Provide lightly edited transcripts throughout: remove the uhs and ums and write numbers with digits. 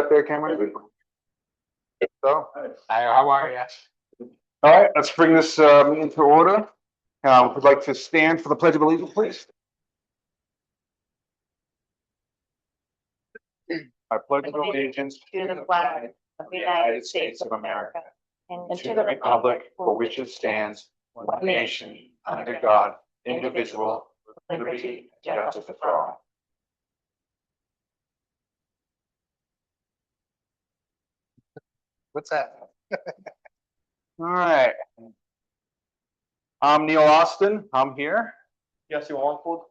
set there, Cameron? So, How are you? all right, let's bring this meeting to order. Would like to stand for the Pledge of Allegiance, please. I pledge allegiance to the flag of the United States of America and to the republic for which it stands, one nation, under God, indivisible, with liberty and justice for all. What's that? All right. I'm Neil Austin. I'm here. Jesse Wallingford.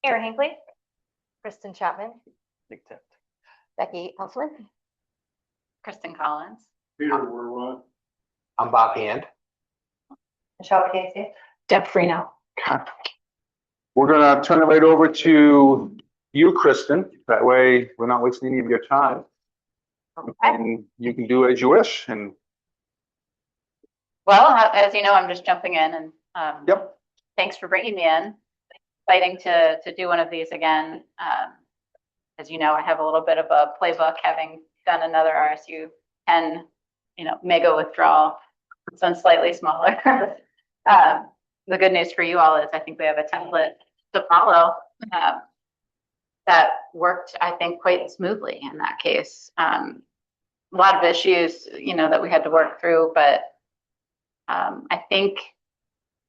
Aaron Hinckley, Kristen Chapman, Nick Tent. Becky Houseman, Kristen Collins, Peter Werwan. I'm Bob Hand. Michelle Casey, Deb Freno. We're gonna turn it right over to you, Kristen. That way we're not wasting any of your time. And you can do as you wish. And Well, as you know, I'm just jumping in and yep. Thanks for bringing me in. Exciting to do one of these again. As you know, I have a little bit of a playbook, having done another RSU 10, mega withdrawal. This one's slightly smaller. The good news for you all is I think we have a template to follow that worked, I think, quite smoothly in that case. A lot of issues, that we had to work through, but I think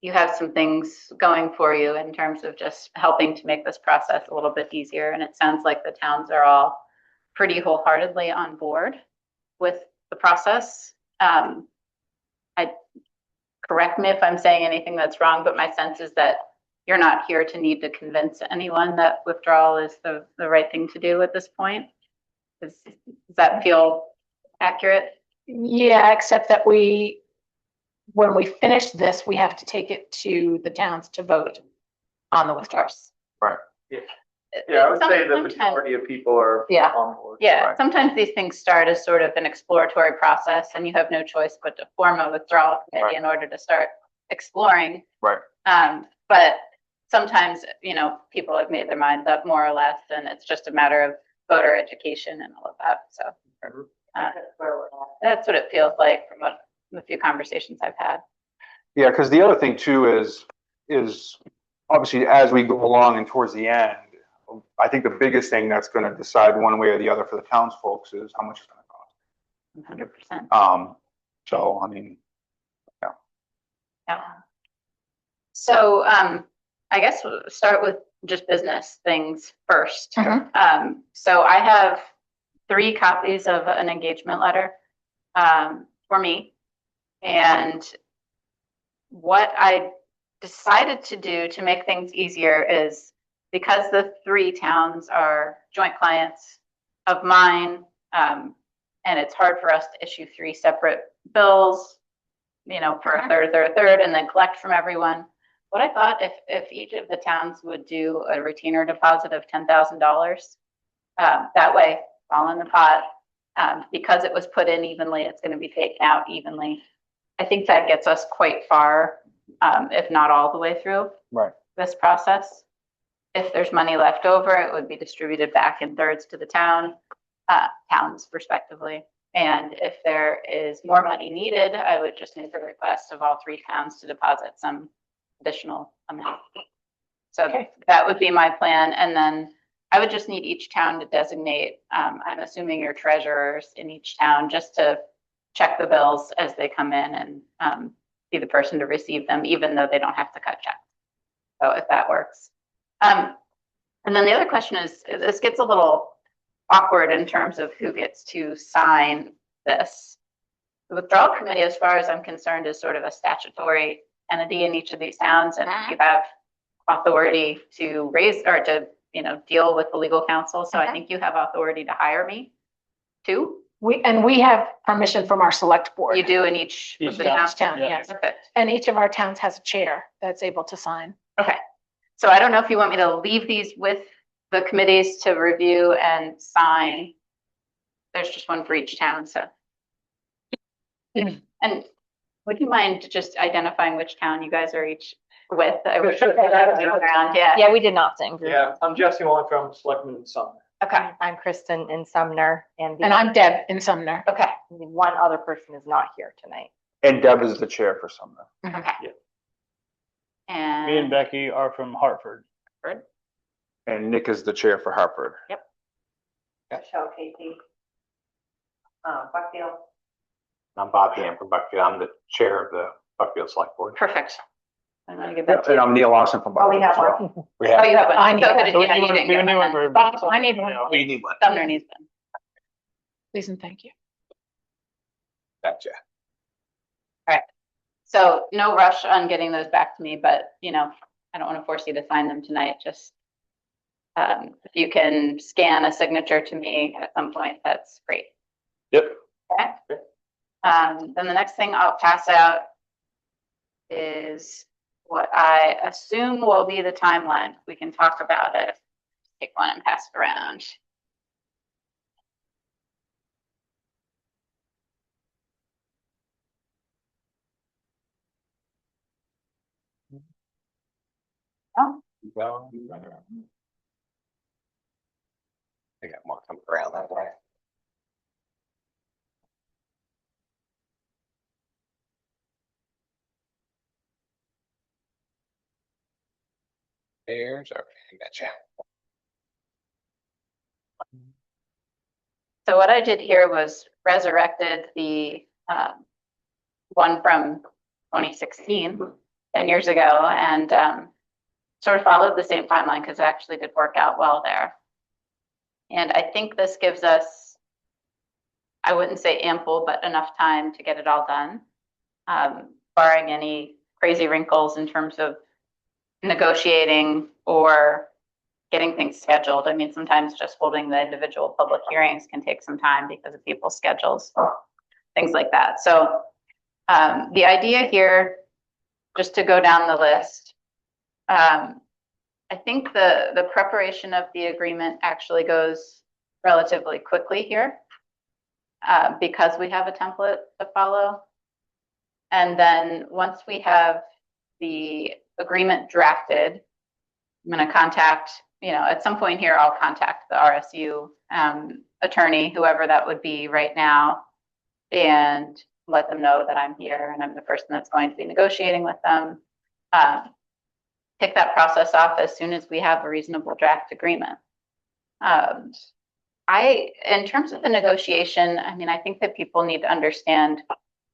you have some things going for you in terms of just helping to make this process a little bit easier. And it sounds like the towns are all pretty wholeheartedly on board with the process. Correct me if I'm saying anything that's wrong, but my sense is that you're not here to need to convince anyone that withdrawal is the right thing to do at this point. Does that feel accurate? Yeah, except that when we finish this, we have to take it to the towns to vote on the withdrawals. Right. Yeah, I would say the majority of people are on board. Yeah, Right. sometimes these things start as sort of an exploratory process and you have no choice but to form a withdrawal committee in order to start exploring. Right. But sometimes, people have made their minds up more or less, and it's just a matter of voter education and all of that. So that's what it feels like from the few conversations I've had. Yeah, because the other thing too is obviously as we go along and towards the end, I think the biggest thing that's going to decide one way or the other for the townsfolk is how much it's going to cost. 100%. So I mean, Yeah. So I guess we'll start with just business things first. So I have 3 copies of an engagement letter for me. And what I decided to do to make things easier is, because the 3 towns are joint clients of mine, and it's hard for us to issue 3 separate bills, for a third, and then collect from everyone. What I thought, if each of the towns would do a retainer deposit of $10,000, that way, all in the pot, because it was put in evenly, it's going to be taken out evenly. I think that gets us quite far, if not all the way through this process. If there's money left over, it would be distributed back in thirds to the towns respectively. And if there is more money needed, I would just make a request of all 3 towns to deposit some additional amount. So that would be my plan. And then I would just need each town to designate, I'm assuming your treasurers in each town, just to check the bills as they come in and be the person to receive them, even though they don't have to cut checks. So if that works. And then the other question is, this gets a little awkward in terms of who gets to sign this. The withdrawal committee, as far as I'm concerned, is sort of a statutory entity in each of these towns, and you have authority to raise or to deal with the legal counsel. So I think you have authority to hire me too. We have permission from our select board. You do in each of the towns. Yes. Perfect. And each of our towns has a chair that's able to sign. Okay. So I don't know if you want me to leave these with the committees to review and sign. There's just one for each town. So, and would you mind just identifying which town you guys are each with? I wish around. Yeah. Yeah, we did not sing. Yeah, I'm Jesse Wallingford, I'm Selectman in Sumner. Okay, I'm Kristen in Sumner and. And I'm Deb in Sumner. okay, One other person is not here tonight. And Deb is the chair for Sumner. okay. Yeah. And. Me and Becky are from Hartford. And Nick is the chair for Hartford. Michelle Casey. Buckfield. I'm Bob Ham from Buckfield. I'm the chair of the Buckfield Select Board. Perfect. I'm gonna give that to And you. I'm Neil Lawson from. Oh, we have Buffalo as well. one. We Oh, have, you have one. I need So one. who did- yeah, you didn't get one then. Bob, I need one. we need one. Sumner needs one. Please and thank you. Gotcha. So no rush on getting those back to me, but I don't want to force you to sign them tonight. Just if you can scan a signature to me at some point, that's great. Yep. Okay. Then the next thing I'll pass out is what I assume will be the timeline. We can talk about it. Take one and pass it around. Oh, Well, I got more coming around that way. There's, okay, I gotcha. so what I did here was resurrected the one from 2016, 10 years ago, and sort of followed the same timeline because it actually did work out well there. And I think this gives us, I wouldn't say ample, but enough time to get it all done, barring any crazy wrinkles in terms of negotiating or getting things scheduled. I mean, sometimes just holding the individual public hearings can take some time because of people's schedules, things like that. So the idea here, just to go down the list, I think the preparation of the agreement actually goes relatively quickly here because we have a template to follow. And then once we have the agreement drafted, I'm going to contact, at some point here, I'll contact the RSU attorney, whoever that would be right now, and let them know that I'm here and I'm the person that's going to be negotiating with them. Kick that process off as soon as we have a reasonable draft agreement. In terms of the negotiation, I mean, I think that people need to understand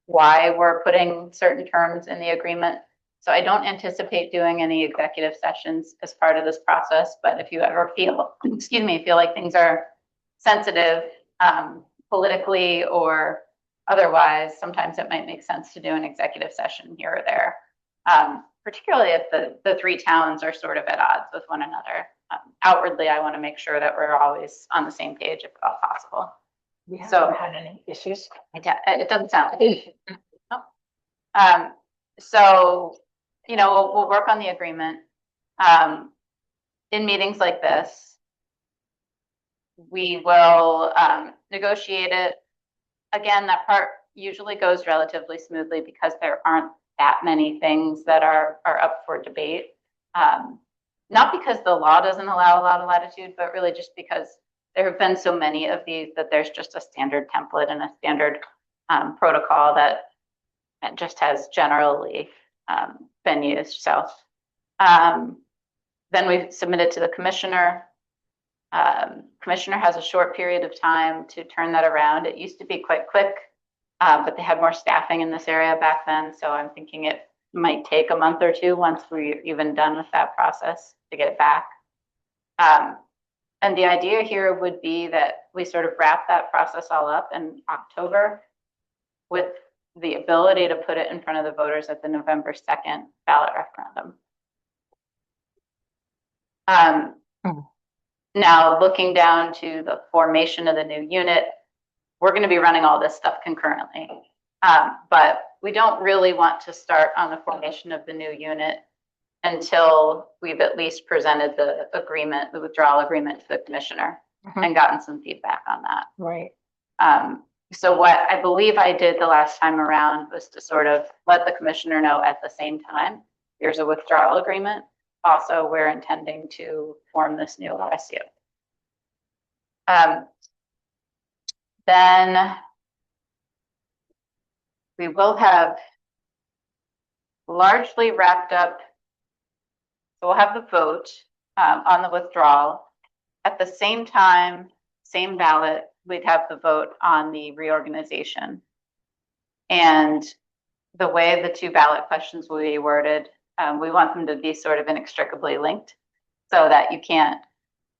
why we're putting certain terms in the agreement. So I don't anticipate doing any executive sessions as part of this process, but if you ever feel like things are sensitive politically or otherwise, sometimes it might make sense to do an executive session here or there, particularly if the three towns are sort of at odds with one another. Outwardly, I want to make sure that we're always on the same page if at all possible. We haven't So- had any issues. It doesn't sound like it. No. So, we'll work on the agreement. In meetings like this, we will negotiate it. Again, that part usually goes relatively smoothly because there aren't that many things that are up for debate. Not because the law doesn't allow a lot of latitude, but really just because there have been so many of these that there's just a standard template and a standard protocol that just has generally been used. So then we submit it to the commissioner. Commissioner has a short period of time to turn that around. It used to be quite quick, but they had more staffing in this area back then. So I'm thinking it might take a month or two once we're even done with that process to get it back. And the idea here would be that we sort of wrap that process all up in October with the ability to put it in front of the voters at the November 2nd ballot referendum. Now, looking down to the formation of the new unit, we're going to be running all this stuff concurrently. But we don't really want to start on the formation of the new unit until we've at least presented the agreement, the withdrawal agreement to the commissioner and gotten some feedback on that. Right. So what I believe I did the last time around was to sort of let the commissioner know at the same time, here's a withdrawal agreement. Also, we're intending to form this new RSU. Then we will have largely wrapped up. So we'll have the vote on the withdrawal. At the same time, same ballot, we'd have the vote on the reorganization. And the way the two ballot questions will be worded, we want them to be sort of inextricably linked so that you can't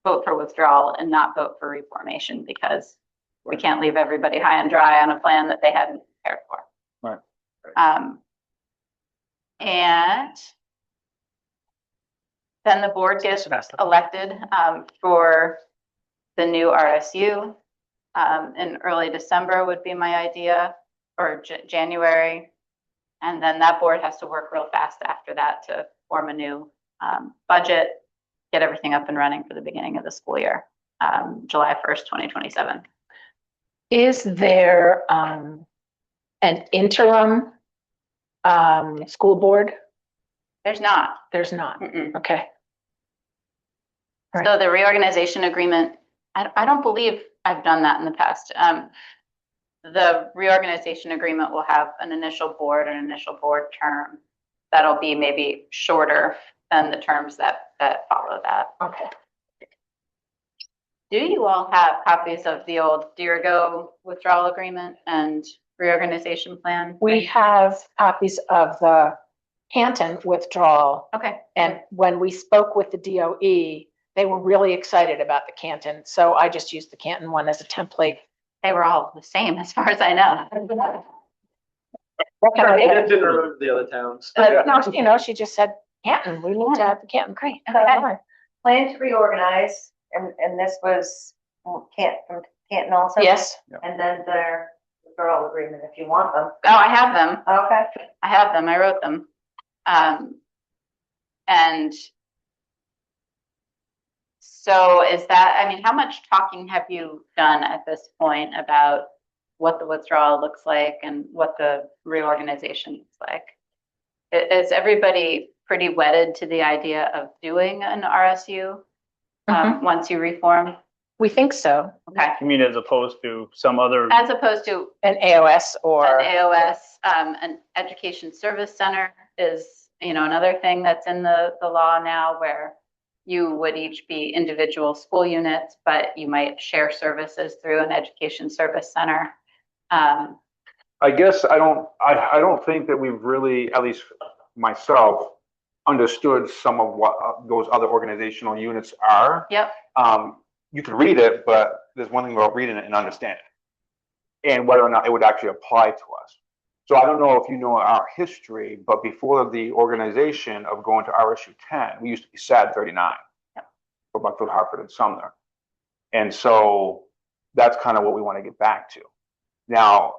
vote for withdrawal and not vote for reformation, because we can't leave everybody high and dry on a plan that they hadn't prepared for. Right. And then the board gets elected for the new RSU. In early December would be my idea, or January. And then that board has to work real fast after that to form a new budget, get everything up and running for the beginning of the school year, July 1st, 2027. Is there an interim school board? There's not. There's not. Mm-mm. Okay. Right. So the reorganization agreement, I don't believe I've done that in the past. The reorganization agreement will have an initial board term that'll be maybe shorter than the terms that follow that. Okay. Do you all have copies of the old Dirigo withdrawal agreement and reorganization plan? We have copies of the Canton withdrawal. Okay. And when we spoke with the DOE, they were really excited about the Canton. So I just used the Canton one as a template. They were all the same as far as I know. I didn't remember the other towns. No, she just said Canton. We need to have the Canton. Great. Okay. Plan to reorganize, and this was Canton also? Yes. And then their withdrawal agreement, if you want them. Oh, I have them. Okay. I have them. I wrote them. And so is that, I mean, how much talking have you done at this point about what the withdrawal looks like and what the reorganization looks like? Is everybody pretty wedded to the idea of doing an RSU once you reform? We think so. Okay. You mean as opposed to some other? As opposed to An AOS or. an AOS, an education service center is, another thing that's in the law now, where you would each be individual school units, but you might share services through an education service center. I guess I don't think that we've really, at least myself, understood some of what those other organizational units are. Yep. You can read it, but there's one thing about reading it and understanding it, and whether or not it would actually apply to us. So I don't know if you know our history, but before the organization of going to RSU 10, we used to be SAD 39 for Buckfield, Hartford, and Sumner. And so that's kind of what we want to get back to. Now,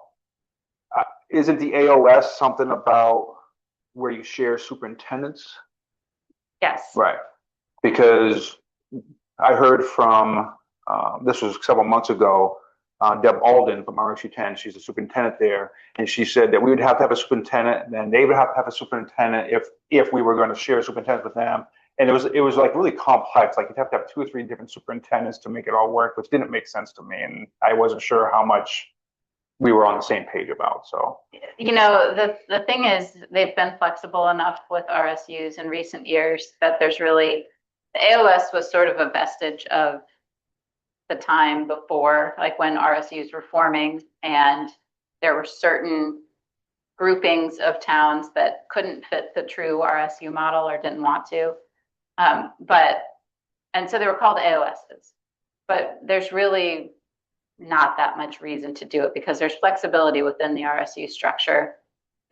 isn't the AOS something about where you share superintendents? Yes. Right. Because I heard from, this was several months ago, Deb Alden from RSU 10, she's the superintendent there, and she said that we would have to have a superintendent, and then they would have to have a superintendent if we were going to share superintendents with them. And it was like really complex, like you'd have to have 2 or 3 different superintendents to make it all work, which didn't make sense to me, and I wasn't sure how much we were on the same page about. So the thing is, they've been flexible enough with RSUs in recent years that there's really, the AOS was sort of a vestige of the time before, like when RSUs were forming, and there were certain groupings of towns that couldn't fit the true RSU model or didn't want to. And so they were called AOSs, but there's really not that much reason to do it because there's flexibility within the RSU structure.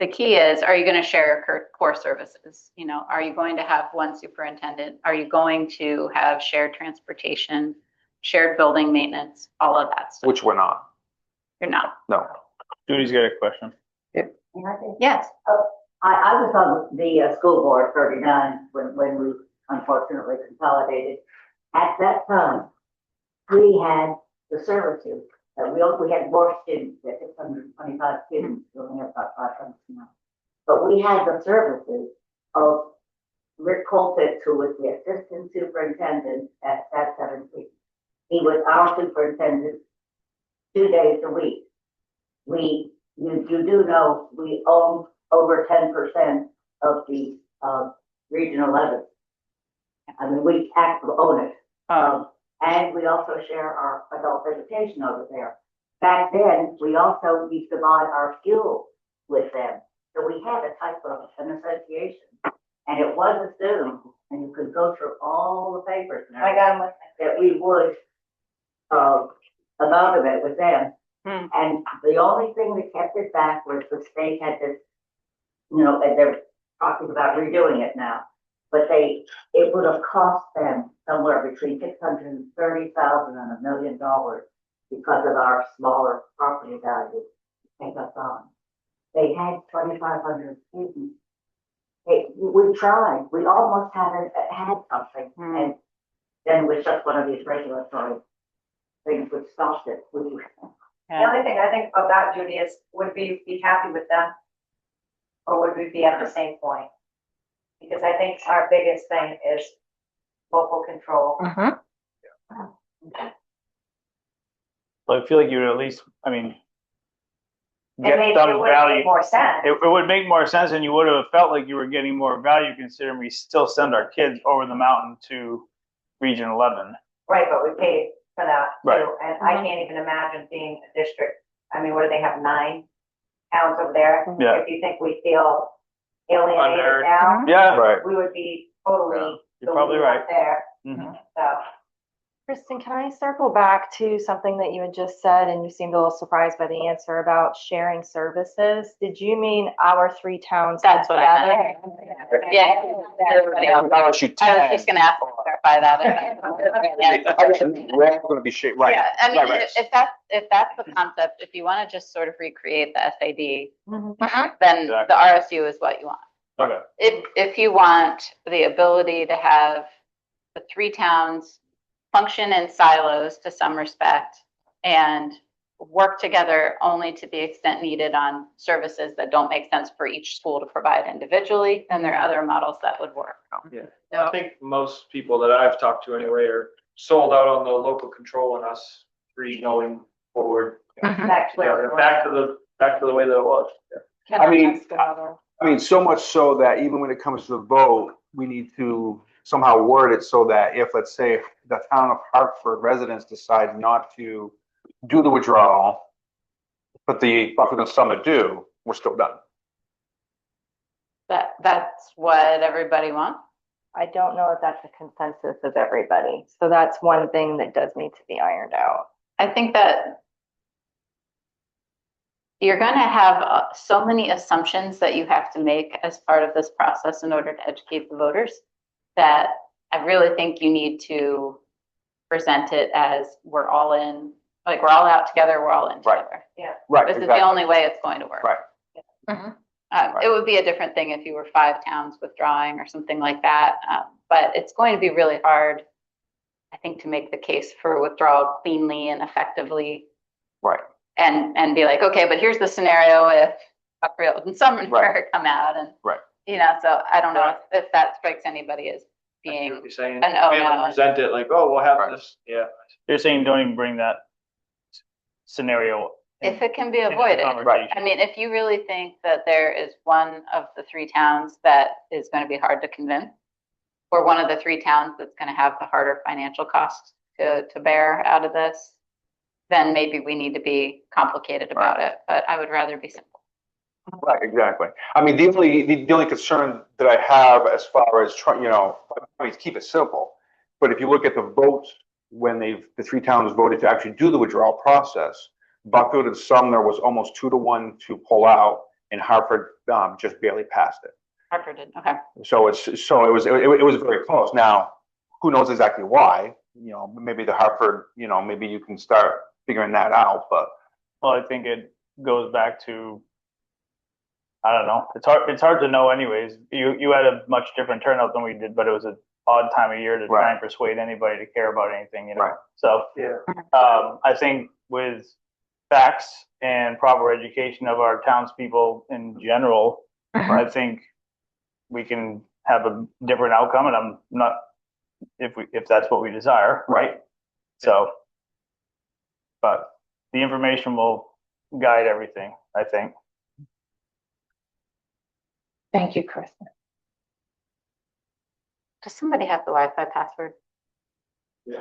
The key is, are you going to share your core services? Are you going to have one superintendent? Are you going to have shared transportation, shared building maintenance, all of that stuff? which we're not. You're not. No. Judy's got a question. Yes. I was on the school board 39 when we unfortunately consolidated. At that time, we had the services. We had more students, 625 students, we only have about 500 now. But we had the services of Rick Colfitz, who was the assistant superintendent at 17. He was our superintendent 2 days a week. You do know, we own over 10% of the, Region 11. I mean, we actually own it. And we also share our adult education over there. Back then, we also used to buy our fuel with them. So we had a type of an association. And it was assumed, and you could go through all the papers and everything, that we would amalgamate with them. And the only thing that kept it back was the state had this, and they're talking about redoing it now. But it would have cost them somewhere between $630,000 and $1 million because of our smaller property value to take us on. They had 2,500 students. We tried. We almost had something, and then it was just one of these regulatory things which stopped it. The only thing I think about, Judy, is would we be happy with them? Or would we be at the same point? Because I think our biggest thing is local control. But I feel like you would at least, I mean, And get maybe it some would value. make more sense. It would make more sense, and you would have felt like you were getting more value considering we still send our kids over the mountain to Region 11. Right, but we paid for that Right. too. And I can't even imagine being a district. I mean, what do they have, 9 towns over there? Yeah. If you think we feel alienated Unheard. now, Yeah, Right. we would be totally. You're probably the lead right. up there, Mhm. so. Kristen, can I circle back to something that you had just said, and you seemed a little surprised by the answer about sharing services? Did you mean our 3 towns That's what I together? meant. Yeah. Everybody else. I was just gonna ask to clarify that. We're all gonna be shaped, right? Yeah, I mean, Right. if that's the concept, if you want to just sort of recreate the SAD, Mhm. then Exactly. the RSU is what you want. Okay. If you want the ability to have the 3 towns function in silos to some respect and work together only to the extent needed on services that don't make sense for each school to provide individually, then there are other models that would work. I think most people that I've talked to anyway are sold out on the local control and us 3 going forward. Back to where we were. Back to the way that it was. Can I mean, ask another? I mean, so much so that even when it comes to the vote, we need to somehow word it so that if, let's say, the town of Hartford residents decide not to do the withdrawal, but the Buffalo and Summit do, we're still done. That's what everybody wants. I don't know if that's a consensus of everybody. So that's one thing that does need to be ironed out. I think that you're going to have so many assumptions that you have to make as part of this process in order to educate the voters that I really think you need to present it as we're all in, like we're all out together, we're all in together. Right, This is the exactly. only way it's going to work. Right. It would be a different thing if you were 5 towns withdrawing or something like that. But it's going to be really hard, I think, to make the case for withdrawal cleanly and effectively. Right. And be like, okay, but here's the scenario if Buckfield and Sumner Right. come out and, Right. So I don't know if that strikes anybody as I hear being, what you're saying. an oh, Be able to no. present it like, oh, we'll have Right. this, yeah. You're saying don't even bring that scenario if it can be into the avoided. conversation. I mean, if you really think that there is one of the 3 towns that is going to be hard to convince, or one of the 3 towns that's going to have the harder financial costs to bear out of this, then maybe we need to be complicated about it. But I would rather be simple. Right, exactly. I mean, the only concern that I have as far as trying, I mean, keep it simple. But if you look at the votes when the 3 towns voted to actually do the withdrawal process, Buckfield and Sumner was almost 2-1 to pull out, and Hartford just barely passed it. Hartford did, okay. So it was very close. Now, who knows exactly why? Maybe the Hartford, maybe you can start figuring that out. But Well, I think it goes back to, I don't know. It's hard to know anyways. You had a much different turnout than we did, but it was an odd time of year to try and persuade anybody to care about anything, Right. So Yeah. I think with facts and proper education of our townspeople in general, I think we can have a different outcome, and I'm not, if that's what we desire, right? So, but the information will guide everything, I think. Thank you, Chris. Does somebody have the Wi-Fi password? Yeah.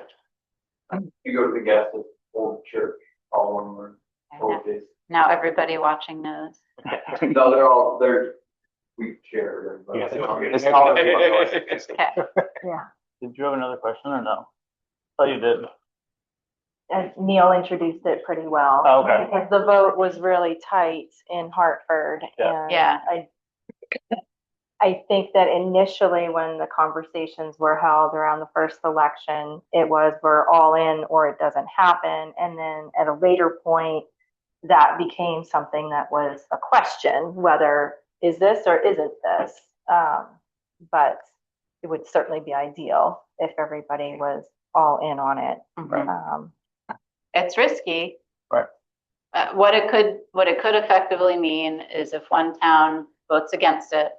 You go to the guest at old church, all one word, old days. Now everybody watching knows. No, we share. Yeah, It's all- Okay. Did you have another question or no? Oh, you did. And Neil introduced it pretty well. Oh, okay. Because the vote was really tight in Hartford. Yeah. And Yeah. I think that initially when the conversations were held around the first election, it was we're all in or it doesn't happen. And then at a later point, that became something that was a question, whether is this or isn't this? But it would certainly be ideal if everybody was all in on it. It's risky. Right. What it could effectively mean is if one town votes against it,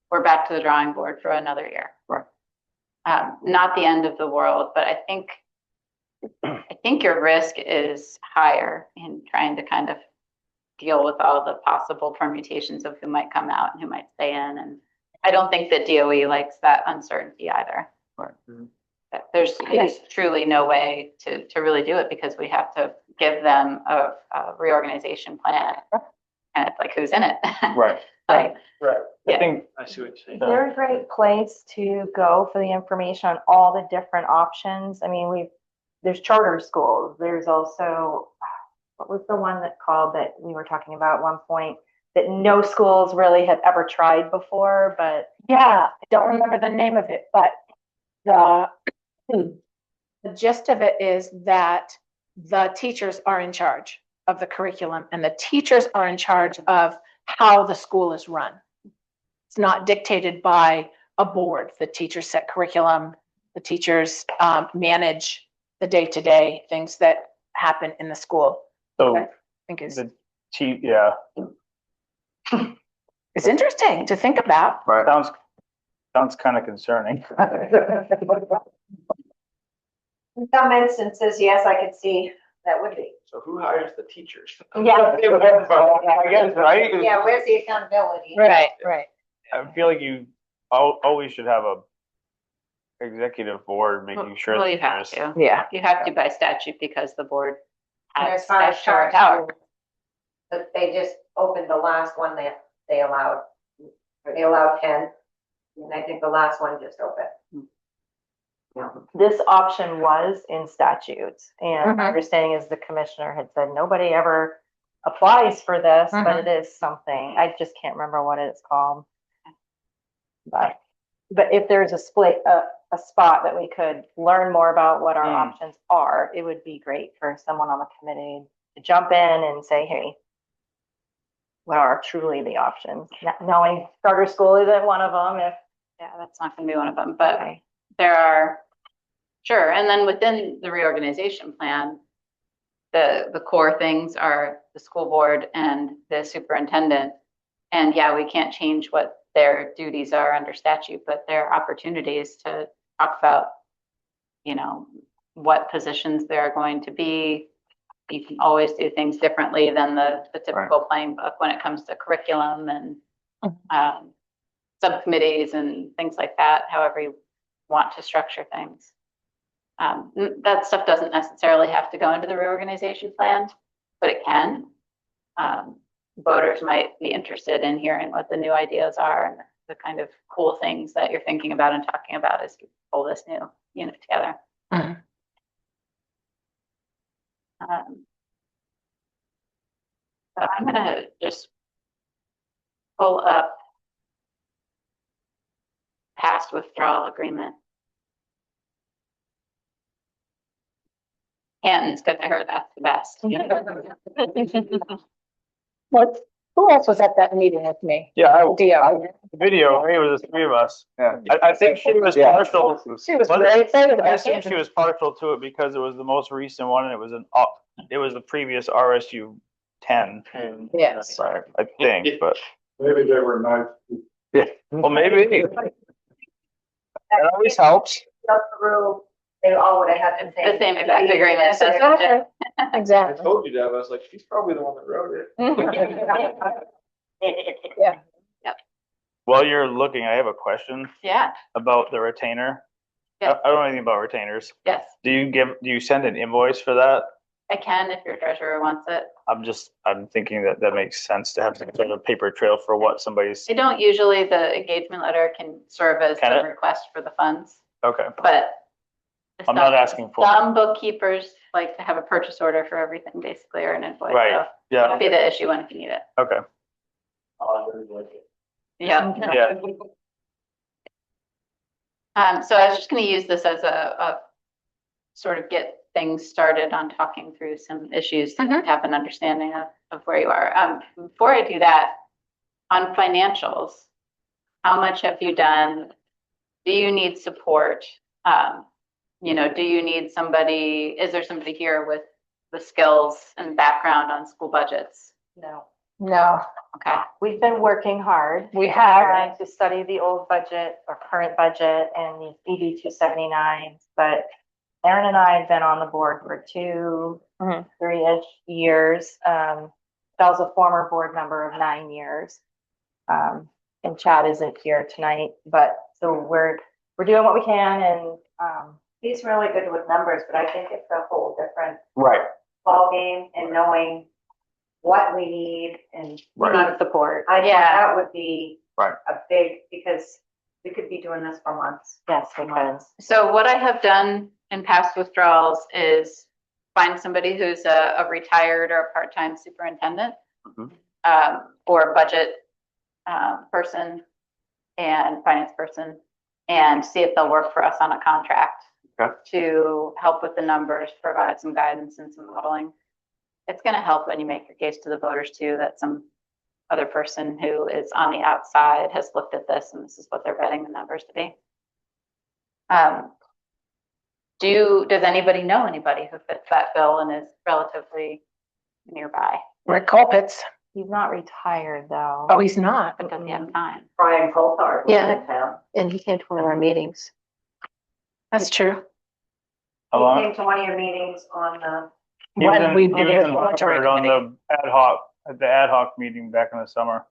we're back to the drawing board for another year. Right. Not the end of the world, but I think your risk is higher in trying to kind of deal with all the possible permutations of who might come out and who might stay in. And I don't think that DOE likes that uncertainty either. Right. There's truly no way to really do it because we have to give them a reorganization plan. And it's like, who's in it? Right. Right. Right. I Yeah. think I see what you're saying. They're a great place to go for the information on all the different options. I mean, there's charter schools. There's also, what was the one that called that we were talking about at one point that no schools really had ever tried before, but Yeah, I don't remember the name of it, but the gist of it is that the teachers are in charge of the curriculum and the teachers are in charge of how the school is run. It's not dictated by a board. The teachers set curriculum, the teachers manage the day-to-day things that happen in the school. so. I think is Yeah. it's interesting to think about. Right. Sounds kind of concerning. in some instances, yes, I could see that would be. So who hires the teachers? Yeah. I guess, right? Yeah, where's the accountability? Right. I feel like you always should have a executive board making sure. Well, that you have there's- to. Yeah. You have to by statute because the board And has as far as statutory charter power. schools, but they just opened the last one that they allowed 10, and I think the last one just opened. This option was in statutes, and my Mhm. understanding is the commissioner had said nobody ever applies for this, but it is something. I just can't remember what it's called. But if there's a spot that we could learn more about what our options are, it would be great for someone on the committee to jump in and say, hey, what are truly the options? Knowing charter school isn't one of them. Yeah, that's not gonna be one of them, but there are, sure, and then within the reorganization plan, the core things are the school board and the superintendent. And yeah, we can't change what their duties are under statute, but there are opportunities to talk about, what positions there are going to be. You can always do things differently than the typical playbook when it comes to curriculum and subcommittees and things like that, however you want to structure things. That stuff doesn't necessarily have to go into the reorganization plan, but it can. Voters might be interested in hearing what the new ideas are and the kind of cool things that you're thinking about and talking about as you pull this new unit together. Mhm. So I'm gonna just pull up past withdrawal agreement. And because I heard that's the best. Who else was at that meeting with me? Yeah, Dio. video, it was the three of us. Yeah. I think she was Yeah. partial. She was What? very excited I about assume it. she was partial to it because it was the most recent one and it was it was the previous RSU 10. Yes. I think, but Maybe they were nice. well, maybe. That always helps. Go through they all would have had The same exact agreement. So Exactly. I Exactly. told you, Deb, I was like, she's probably the one that wrote it. Yeah. While you're looking, I have a question yeah, about the retainer. Yes. I don't know anything about retainers. yes, Do you send an invoice for that? I can if your treasurer wants it. I'm thinking that makes sense to have some sort of paper trail for what somebody's, I don't usually, the engagement letter can serve as Can the it? request for the funds, okay. but I'm not asking for, some bookkeepers like to have a purchase order for everything basically, or an invoice. Right. So yeah, that'd be the issue one if you need it. okay. Yeah. Yeah, So I was just going to use this as a sort of get things started on talking through some issues to have an understanding of where you are. Before I do that, on financials, how much have you done? Do you need support? You know, do you need somebody, is there somebody here with the skills and background on school budgets? No, No, Okay. we've been working hard. we have. Trying to study the old budget or current budget and the ED 279s, but Aaron and I have been on the board for 3-ish years. Bell's a former board member of 9 years. And Chad isn't here tonight, but so we're doing what we can, and he's really good with numbers, but I think it's a whole different Right. ballgame and knowing what we need and We need support. I think Yeah. that would be Right. a big, because we could be doing this for months. Yes, because. So what I have done in past withdrawals is find somebody who's a retired or a part-time superintendent, or a budget person and finance person, and see if they'll work for us on a contract to help with the numbers, provide some guidance and some modeling. It's going to help when you make your case to the voters too, that some other person who is on the outside has looked at this and this is what they're betting the numbers to be. Does anybody know anybody who fits that bill and is relatively nearby, Rick Colpitts. He's not retired though. Oh, he's not. but does he have time? Brian Colthart. was Yeah. in town. And he came to one of our meetings. That's true. How He long? came to one of your meetings on the, When we He did was it in on Hartford on the ad hoc meeting back in the summer.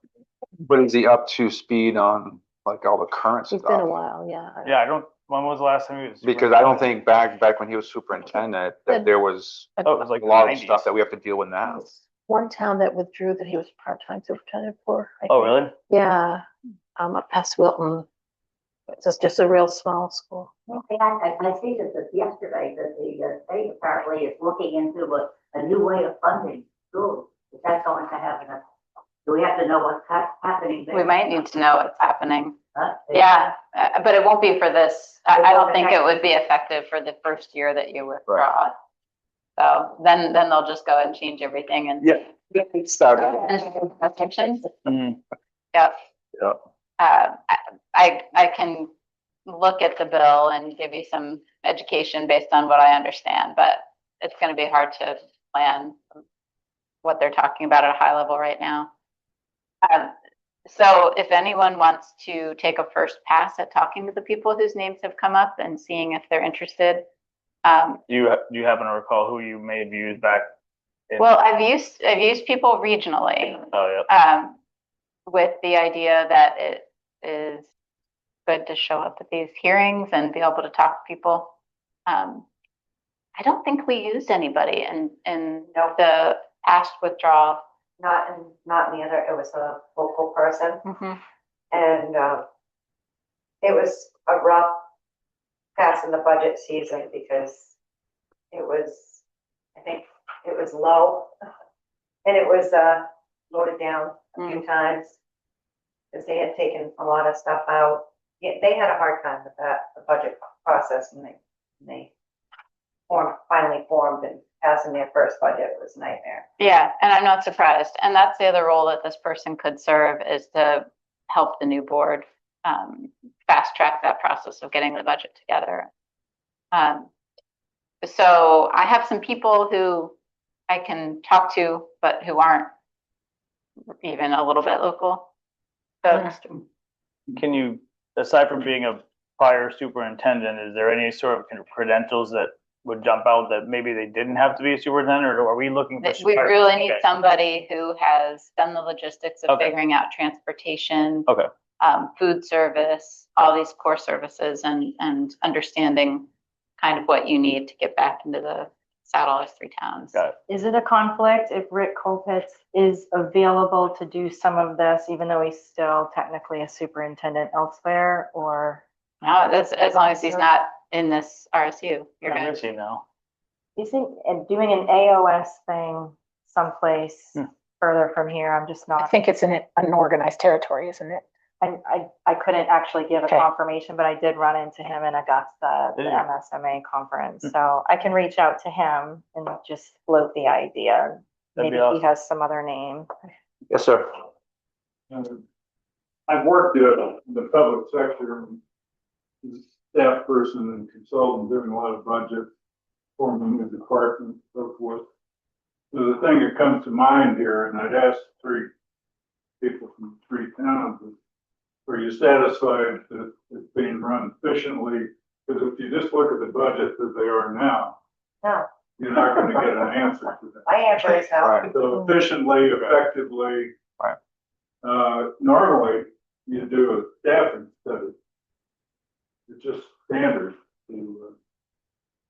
But is he up to speed on like all the current It's been a stuff? while, yeah. Yeah, when was the last time he was? Because I don't think back when he was superintendent, that there was Oh, it was like a lot of 90s. stuff that we have to deal with now. One town that withdrew that he was part-time superintendent for. I Oh, think. really? Yeah, up past Wilton. It's just a real small school. Okay, I see this yesterday, that the state apparently is looking into a new way of funding schools. Is that going to happen? Do we have to know what's happening there? We might need to know what's happening. Huh? Yeah, but it won't be for this. I don't think it would be effective for the first year that you withdraw. So then they'll just go and change everything and. Yeah. It started. Restrictions. Mhm. Yep. Yep. I can look at the bill and give you some education based on what I understand, but it's going to be hard to plan what they're talking about at a high level right now. So if anyone wants to take a first pass at talking to the people whose names have come up and seeing if they're interested. Do you happen to recall who you may have used back? Well, I've used people regionally. Oh, yeah. With the idea that it is good to show up at these hearings and be able to talk to people. I don't think we used anybody in the past withdrawal. not in the other, it was a local person. Mhm. And it was a rough pass in the budget season because I think it was low. And it was voted down a few times because they had taken a lot of stuff out. Yeah, they had a hard time with that, the budget process, and they finally formed, and passing their first budget was a nightmare. Yeah, and I'm not surprised. And that's the other role that this person could serve, is to help the new board fast track that process of getting the budget together. So I have some people who I can talk to, but who aren't even a little bit local. So Can you, aside from being a prior superintendent, is there any sort of credentials that would jump out that maybe they didn't have to be a superintendent, or are we looking for? We really need Okay. somebody who has done the logistics of Okay. figuring out transportation. Okay. Food service, all these core services and understanding kind of what you need to get back into the saddle as 3 towns. Got it. Is it a conflict if Rick Colpitts is available to do some of this, even though he's still technically a superintendent elsewhere, or? No, that's as long as he's not in this RSU, you're Where good. is he now? You think doing an AOS thing someplace further from here, I'm just I not, think it's in an unorganized territory, isn't it? I couldn't actually give a Okay. confirmation, but I did run into him in Augusta, the Did you? MSMA conference. So I can reach out to him and just float the idea. That'd be Maybe awesome. he has some other name. Yes, sir. I've worked in the public sector, as a staff person and consultant, doing a lot of budget, forming new departments, so forth. So the thing that comes to mind here, and I'd ask 3 people from 3 towns, is, are you satisfied that it's being run efficiently? Because if you just look at the budget as they are now, No. you're not going to get an answer to that. My answer is no. Right. So efficiently, effectively. Right. Normally, you do a staffing study. It's just standard to,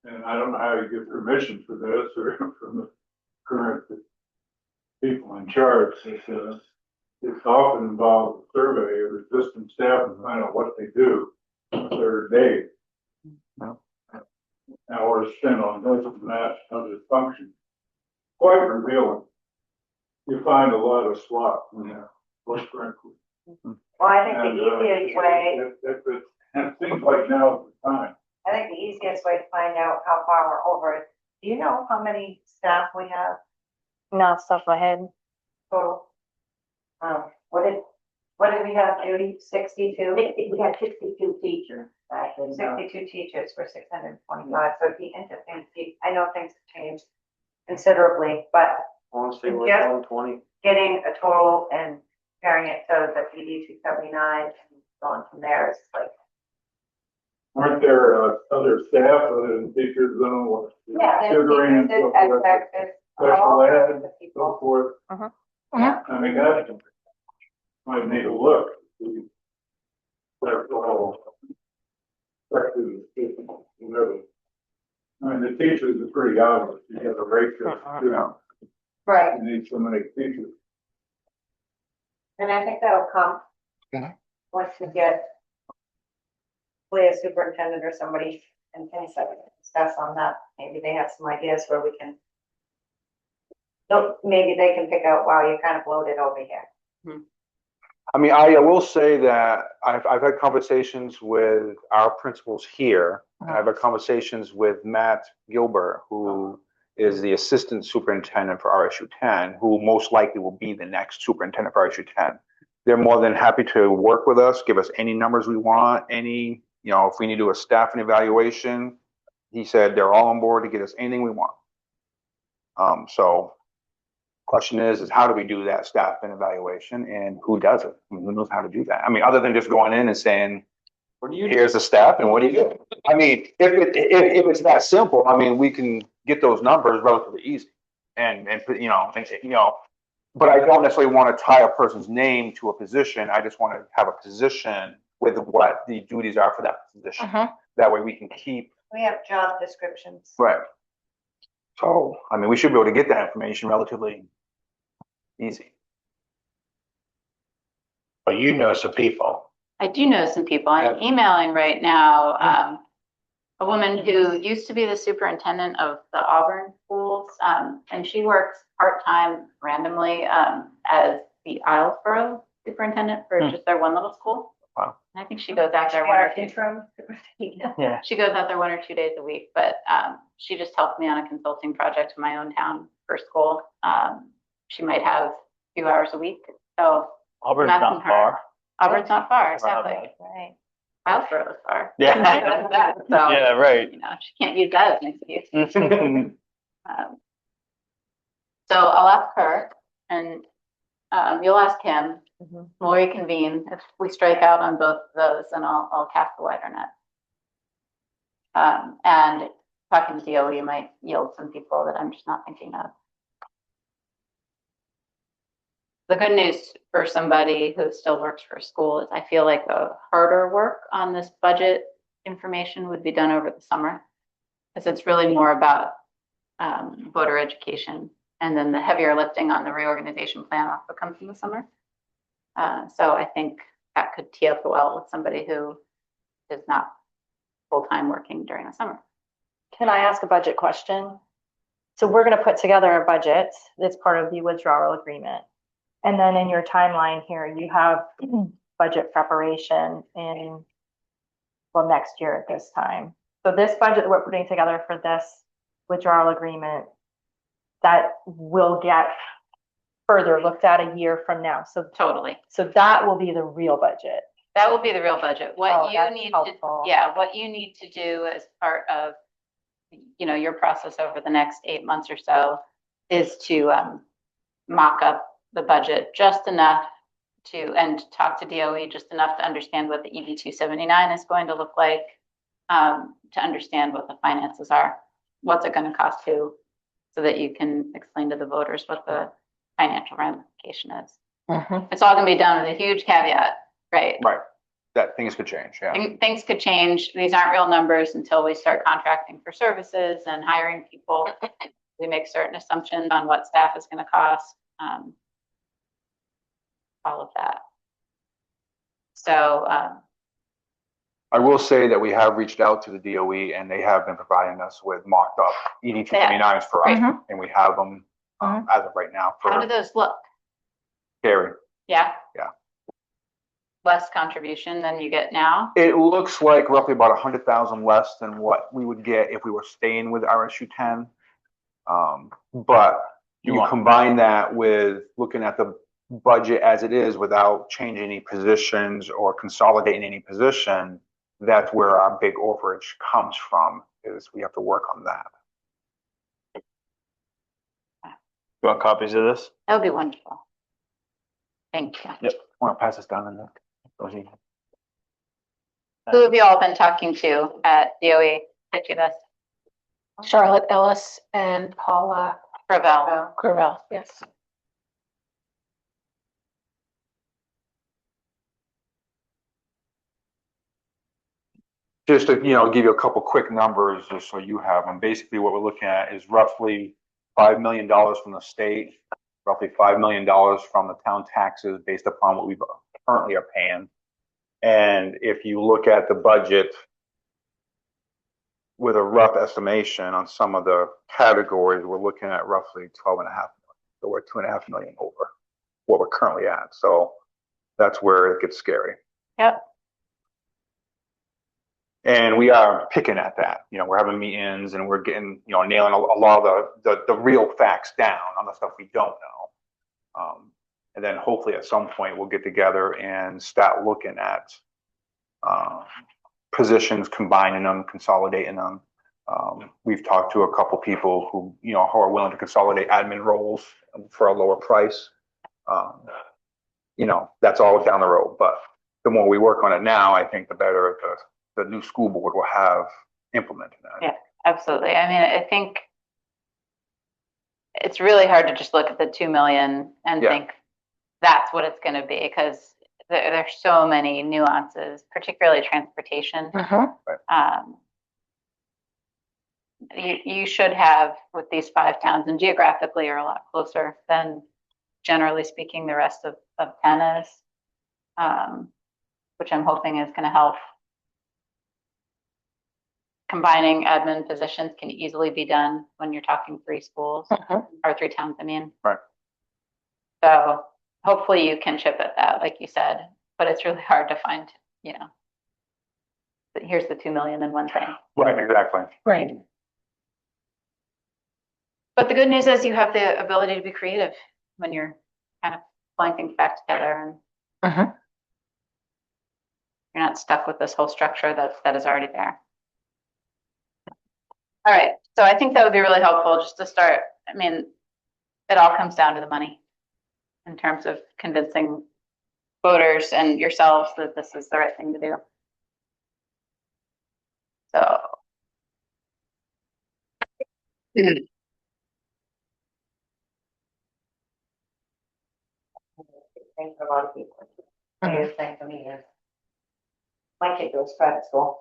and I don't know how you get permission for this or from the current people in charge. It's often involved a survey of existing staff and find out what they do their day. No. Hours spent on this and that, other functions. Quite revealing. You find a lot of slop in there, quite frankly. Well, I think And, the easiest way, it seems like now's the time. I think the easiest way to find out how far we're over it, do you know how many staff we have? No, off the top of my head. Total. What did we have, Judy? 62? We had 62 teachers back in. 62 teachers for 625, so it'd be interesting to see. I know things have changed considerably, but Honestly, we're Yeah. 120. getting a total and comparing it to the PD 279 and going from there is like. Aren't there other staff other than teachers, though? Yeah, Tutoring, so forth, special ed, so people. forth. Yeah. I mean, that might need a look. That's all. Whatever. I mean, the teachers are pretty obvious. You have a ratio. Right, You need so many teachers. and I think that'll come. Okay. Once we get a superintendent or somebody and can discuss on that, maybe they have some ideas where we can. Maybe they can pick out, wow, you kind of bloated over here. I mean, I will say that I've had conversations with our principals here. And I've had conversations with Matt Gilbert, who is the assistant superintendent for RSU 10, who most likely will be the next superintendent for RSU 10. They're more than happy to work with us, give us any numbers we want, any, if we need to do a staffing evaluation. He said they're all on board to get us anything we want. So question is how do we do that staffing evaluation and who does it? I mean, who knows how to do that? I mean, other than just going in and saying, What do you do? here's the staff and what do you do? I mean, if it's that simple, I mean, we can get those numbers relatively easy and but I don't necessarily want to tie a person's name to a position. I just want to have a position with what the duties are for that position. That way we can keep. We have job descriptions. Right. So, I mean, we should be able to get that information relatively easy. But you know some people. I do know some people. I'm emailing right now, a woman who used to be the superintendent of the Auburn schools, and she works part-time randomly as the Islesboro superintendent for just their one little school. Wow. And I think she goes out there Yeah. She goes out there 1 or 2 days a week, but she just helped me on a consulting project in my own town for school. She might have a few hours a week. So Auburn's Matt not and her. far. Auburn's not far, Not exactly. Right. Islesboro is far. Yeah. So, Yeah, right. she can't use that as an excuse. So I'll ask her and you'll ask him. We'll reconvene. If we strike out on both of those, then I'll cast the wider net. And talking to DOE might yield some people that I'm just not thinking of. The good news for somebody who still works for a school is I feel like the harder work on this budget information would be done over the summer. Because it's really more about voter education, and then the heavier lifting on the reorganization plan also comes in the summer. So I think that could tee up well with somebody who is not full-time working during the summer. Can I ask a budget question? So we're gonna put together a budget that's part of the withdrawal agreement. And then in your timeline here, you have budget preparation in, well, next year at this time. So this budget that we're putting together for this withdrawal agreement, that will get further looked at a year from now. So Totally. So that will be the real budget. That will be the real budget. Oh, What you that's need helpful. to, yeah, what you need to do as part of, your process over the next 8 months or so is to mock up the budget just enough and talk to DOE just enough to understand what the ED 279 is going to look like, to understand what the finances are, what's it going to cost who, so that you can explain to the voters what the financial ramification is. It's all going to be done with a huge caveat, right? Right. That things could change, yeah. Things could change. These aren't real numbers until we start contracting for services and hiring people. We make certain assumptions on what staff is going to cost, all of that. So I will say that we have reached out to the DOE and they have been providing us with mocked up ED 279s for us, and we have them as of right now how do for those look? Gary. Yeah. Yeah. Less contribution than you get now. It looks like roughly about 100,000 less than what we would get if we were staying with RSU 10. But you combine that with looking at the budget as it is without changing any positions or consolidating any position, that's where our big overage comes from, is we have to work on that. You want copies of this? That would be wonderful. Thank you. Yep. Want to pass this down in the. Who have you all been talking to at DOE? Get you this. Charlotte Ellis and Paula Gravel. Gravel, yes. Just to, give you a couple quick numbers, just so you have them. Basically, what we're looking at is roughly $5 million from the state, roughly $5 million from the town taxes based upon what we currently are paying. And if you look at the budget with a rough estimation on some of the categories, we're looking at roughly 12.5 million. So we're 2.5 million over what we're currently at. So that's where it gets scary. Yep. And we are picking at that. We're having meetings and we're getting, nailing a lot of the real facts down on the stuff we don't know. And then hopefully at some point we'll get together and start looking at positions, combining them, consolidating them. We've talked to a couple people who are willing to consolidate admin roles for a lower price. That's all down the road, but the more we work on it now, I think the better the new school board will have implemented that. Yeah, absolutely. I mean, I think it's really hard to just look at the 2 million and think that's what it's going to be, because there's so many nuances, particularly transportation. You should have, with these 5 towns, and geographically are a lot closer than, generally speaking, the rest of 10 is, which I'm hoping is going to help. Combining admin positions can easily be done when you're talking 3 schools, or 3 towns, I mean. Right. So hopefully you can chip at that, like you said, but it's really hard to find, but here's the 2 million in one thing. Right, exactly. Right. But the good news is you have the ability to be creative when you're kind of pulling things back together, and you're not stuck with this whole structure that is already there. All right, so I think that would be really helpful just to start. I mean, it all comes down to the money in terms of convincing voters and yourselves that this is the right thing to do. So Thing for a lot of people. Biggest thing for me is my kid goes to private school.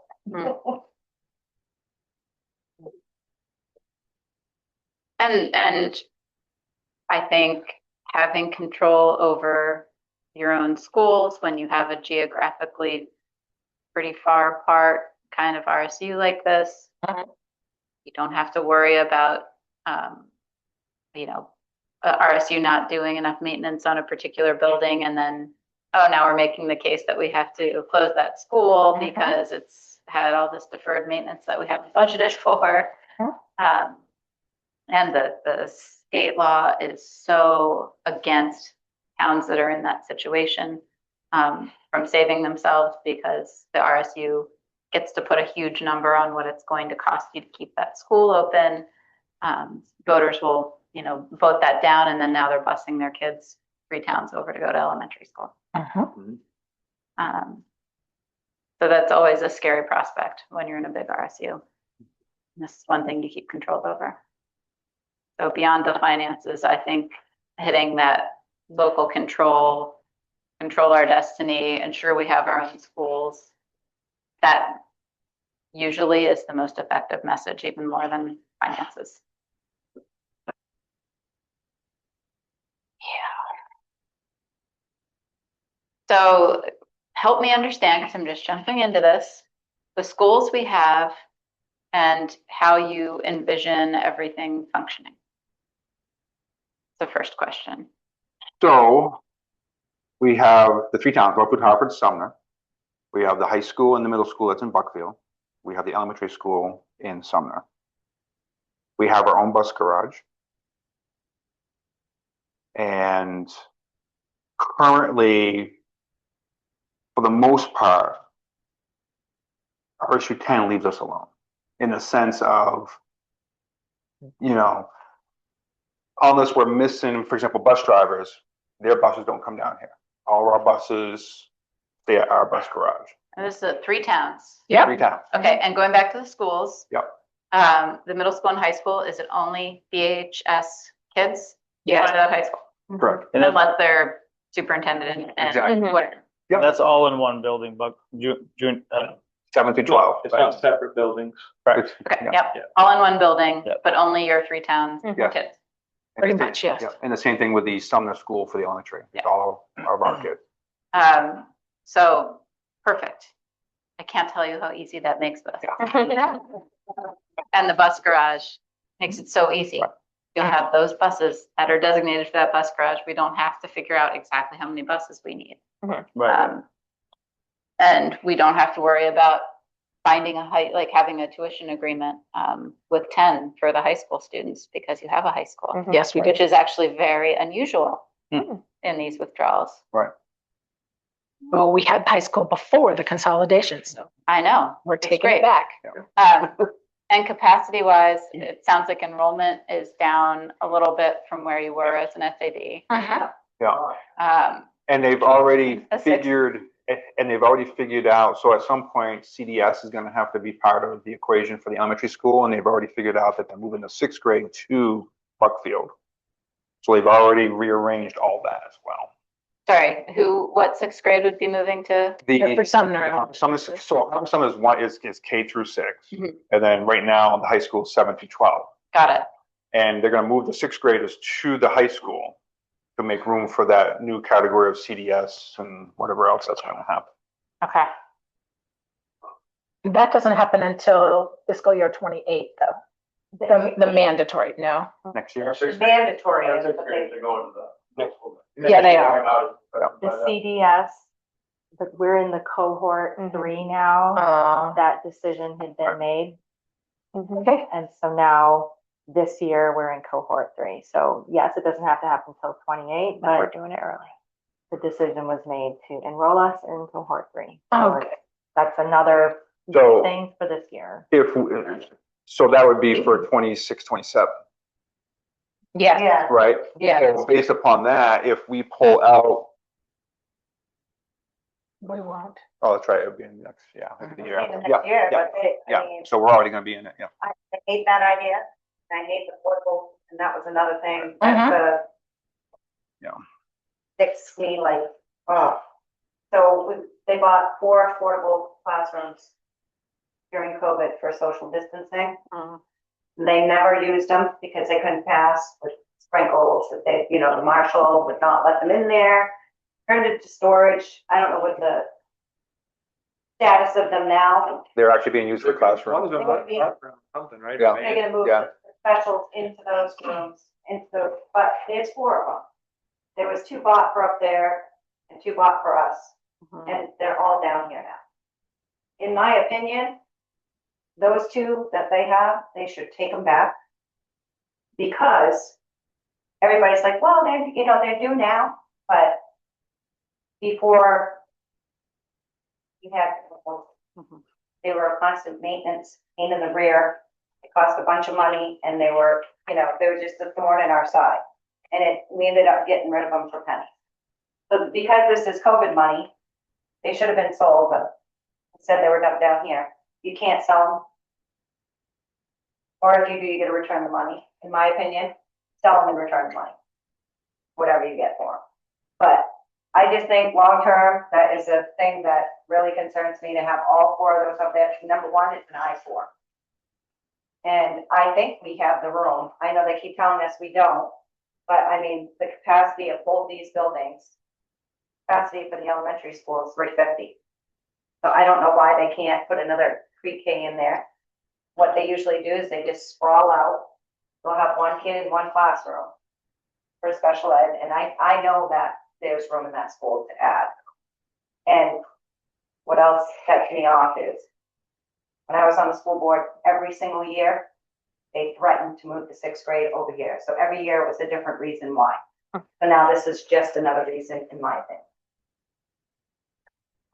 And I think having control over your own schools when you have a geographically pretty far apart kind of RSU like this, you don't have to worry about, you know, RSU not doing enough maintenance on a particular building and then, oh, now we're making the case that we have to close that school because it's had all this deferred maintenance that we haven't budgeted for. And the state law is so against towns that are in that situation from saving themselves because the RSU gets to put a huge number on what it's going to cost you to keep that school open. Voters will, you know, vote that down, and then now they're busing their kids 3 towns over to go to elementary school. So that's always a scary prospect when you're in a big RSU. This is one thing you keep control over. So beyond the finances, I think hitting that local control our destiny, ensure we have our own schools, that usually is the most effective message, even more than finances. So help me understand, because I'm just jumping into this, the schools we have and how you envision everything functioning. The first question. So we have the 3 towns, Rockwood, Hartford, Sumner. We have the high school and the middle school that's in Buckfield. We have the elementary school in Sumner. We have our own bus garage. And currently, for the most part, RSU 10 leaves us alone in the sense of, you know, unless we're missing, for example, bus drivers, their buses don't come down here. All of our buses stay at our bus garage. And this is 3 towns. 3 towns. Okay, and going back to the schools. Yep. The middle school and high school, is it only BHS kids? Yes. Out of high school? Correct. And Unless they're superintendent and Exactly. whatever. Yep. that's all in one building, but June, 7 through 12. It's not separate buildings. Right. Okay, Yeah. yep, all in one building, Yep. but only your 3 towns Yes. kids. Pretty much, yes. Yeah. And the same thing with the Sumner School for the elementary. It's Yeah. all of our kids. So, perfect. I can't tell you how easy that makes this. And the bus garage makes it so easy. Right. You'll have those buses that are designated for that bus garage. We don't have to figure out exactly how many buses we need. right, And we don't have to worry about finding like having a tuition agreement with 10 for the high school students because you have a high school. Yes, we Which did. is actually very unusual Hmm. in these withdrawals. Right. Well, we had high school before the consolidation, so I know. we're It's taking great. it back. And capacity wise, it sounds like enrollment is down a little bit from where you were as an SAD. Yeah. And they've already A 6. figured out, so at some point, CDS is gonna have to be part of the equation for the elementary school, and they've already figured out that they're moving the 6th grade to Buckfield. So they've already rearranged all that as well. Sorry, what 6th grade would be moving to? For Sumner. Sumner's one is K through 6, Mhm. and then right now, the high school is 7 through 12. Got it. And they're gonna move the 6th graders to the high school to make room for that new category of CDS and whatever else that's gonna happen. Okay. That doesn't happen until fiscal year 28, though. The mandatory, no. Next year. Mandatory is, Sixth but grade they, to go to the next school. Yeah, they are. the CDS, but we're in the cohort 3 now. That decision had been made. Okay. And so now this year we're in cohort 3. So yes, it doesn't have to happen until 28, But we're but doing it early. the decision was made to enroll us in cohort 3. So Okay. that's another So thing for this year. so that would be for 26, 27, Yeah. right? Yeah. So based upon that, if we pull out, We won't. oh, that's right, it would be in the year. Maybe Yeah, next year, yeah, but I yeah. mean, So we're already gonna be in it, yeah. I hate that idea. I hate the portable, and that was another thing that Yeah. sticks me like, oh. So they bought 4 affordable classrooms during COVID for social distancing. They never used them because they couldn't pass with sprinkles, that they, you know, the marshal would not let them in there, turned it to storage. I don't know what the status of them now. They're actually being used for classroom. One of them Would be- had something, right? Yeah. They're gonna move Yeah. the specials into those rooms, but there's 4 of them. There was 2 bought for up there and 2 bought for us, and they're all down here now. In my opinion, those 2 that they have, they should take them back. Because everybody's like, well, they're, you know, they're due now, but before you had, they were a constant maintenance, pain in the rear. It cost a bunch of money, and they were, you know, they were just a thorn in our side. And we ended up getting rid of them for pennies. So because this is COVID money, they should have been sold, but instead they were dumped down here. You can't sell them. Or if you do, you gotta return the money. In my opinion, sell them and return the money. Whatever you get for them. But I just think long-term, that is a thing that really concerns me, to have all 4 of those up there. Number 1, it's an eyesore. And I think we have the room. I know they keep telling us we don't, but I mean, the capacity of both these buildings, capacity for the elementary school is 350. So I don't know why they can't put another pre-K in there. What they usually do is they just sprawl out. They'll have 1 kid in 1 classroom for special ed, and I know that there's room in that school to add. And what else sets me off is, when I was on the school board, every single year, they threatened to move the 6th grade over here. So every year was a different reason why. So now this is just another reason, in my opinion.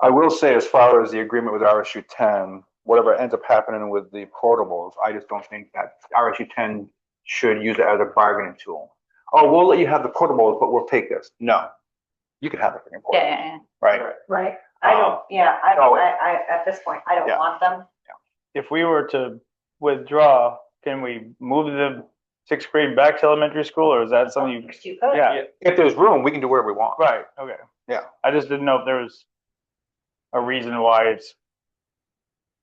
I will say, as far as the agreement with RSU 10, whatever ends up happening with the portables, I just don't think that RSU 10 should use it as a bargaining tool. Oh, we'll let you have the portables, but we'll take this. No, you can have the freaking portable, Yeah. right? Right. I don't, no. I at this point, I don't Yeah. want them. If we were to withdraw, can we move the 6th grade back to elementary school, or is that something you? You could. Yeah, If there's room, we can do whatever we want. right, okay. Yeah. I just didn't know if there was a reason why it's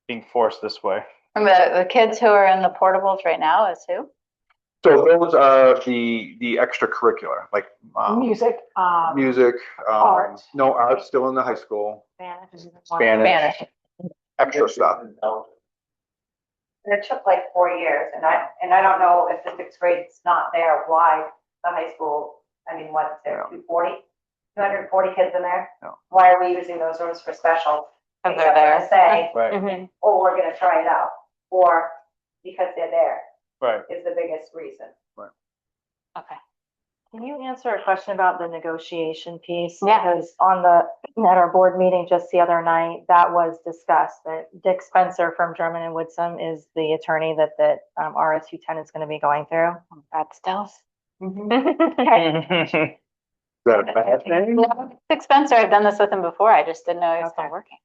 being forced this way. And the kids who are in the portables right now is who? So those are the extracurricular, like Music, music, art. no, art's still in the high school, Spanish. Spanish, extra stuff. And it took like 4 years, and I don't know if the 6th grade's not there, why the high school, I mean, what's there, 240 kids in there? No. Why are we using those rooms for special? Because they're there. Say, Right. oh, we're gonna try it out, or because they're there, Right. is the biggest reason. Okay. Can you answer a question about the negotiation piece? Yeah. Because at our board meeting just the other night, that was discussed, that Dick Spencer from German and Woodsum is the attorney that RSU 10 is gonna be going through. That stealth. Is that a bad thing? No, Dick Spencer, I've done this with him before. I just didn't know he was still working.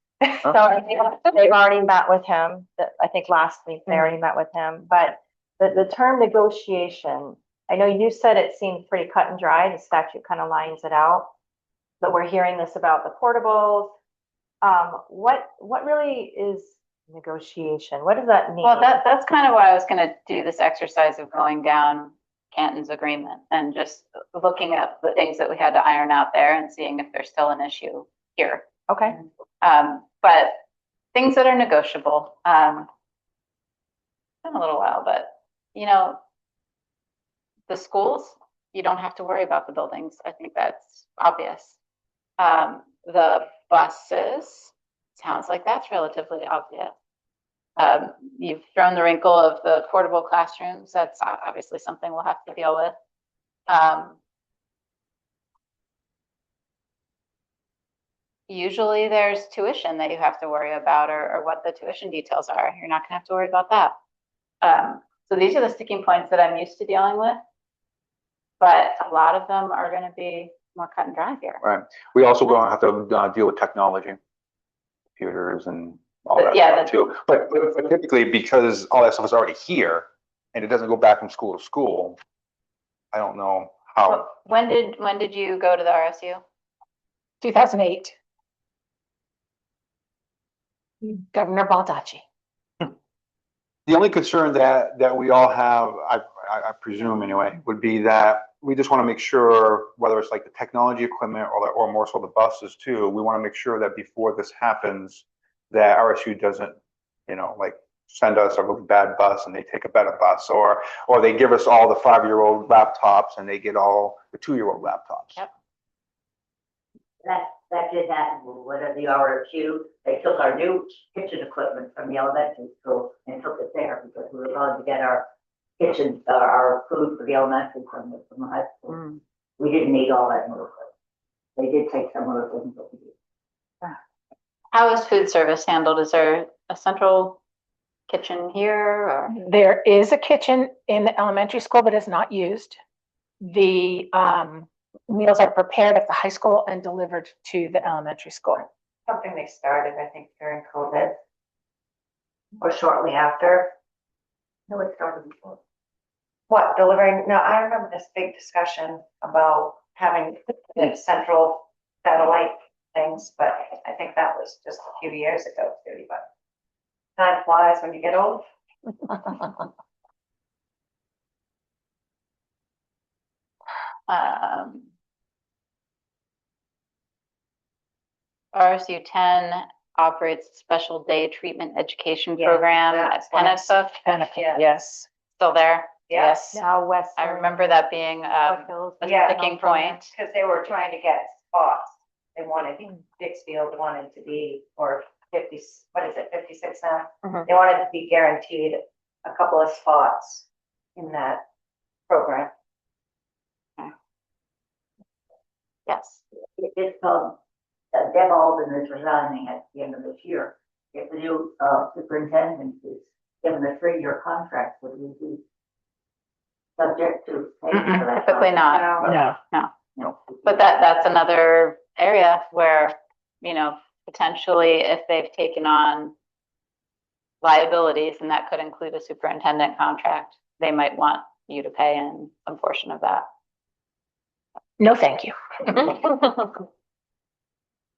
So they've already met with him, I think last week they already met with him, but the term negotiation, I know you said it seemed pretty cut and dry, the statute kind of lines it out, but we're hearing this about the portables. What really is negotiation? What does that mean? Well, that's kind of why I was gonna do this exercise of going down Canton's agreement and just looking at the things that we had to iron out there and seeing if there's still an issue here. Okay. But things that are negotiable, it's been a little while, but you know, the schools, you don't have to worry about the buildings. I think that's obvious. The buses, sounds like that's relatively obvious. You've thrown the wrinkle of the portable classrooms. That's obviously something we'll have to deal with. Usually there's tuition that you have to worry about, or what the tuition details are. You're not gonna have to worry about that. So these are the sticking points that I'm used to dealing with. But a lot of them are gonna be more cut and dry here. Right. We also gonna have to deal with technology, computers and all that Yeah, stuff too. But typically, because all that stuff is already here and it doesn't go back from school to school, I don't know how. When did you go to the RSU? 2008. Governor Baldacci. The only concern that we all have, I presume anyway, would be that we just want to make sure, whether it's like the technology equipment or more so the buses too, we want to make sure that before this happens, that RSU doesn't, like send us a really bad bus and they take a better bus, or they give us all the 5-year-old laptops and they get all the 2-year-old laptops. Yep. That did happen with the RSU. They took our new kitchen equipment from the elementary school and took it there because we were going to get our kitchen, our food for the elementary from the high school. Mm. We didn't need all that new equipment. They did take some of the things that we did. How is food service handled? Is there a central kitchen here or? There is a kitchen in the elementary school, but it's not used. The meals are prepared at the high school and delivered to the elementary school. Something they started, I think, during COVID or shortly after. No, it started before. What, delivering? No, I remember this big discussion about having central satellite things, but I think that was just a few years ago too, but time flies when you get old. RSU 10 operates a special day treatment education Yeah, program at that's what it's- Pennacook. Yeah. Yes. Still there? Yes. Now West. I remember that being a sticking point. Because they were trying to get spots. They wanted, Dixfield wanted to be, or 50, what is it, 56 now? Mhm. They wanted to be guaranteed a couple of spots in that program. Yes. It's Deb Alden is resigning at the end of this year. If the new superintendent is given a 3-year contract, would we be subject to paying for that? Typically not. No. No. But that's another area where, potentially if they've taken on liabilities, and that could include a superintendent contract, they might want you to pay in some portion of that. No, thank you.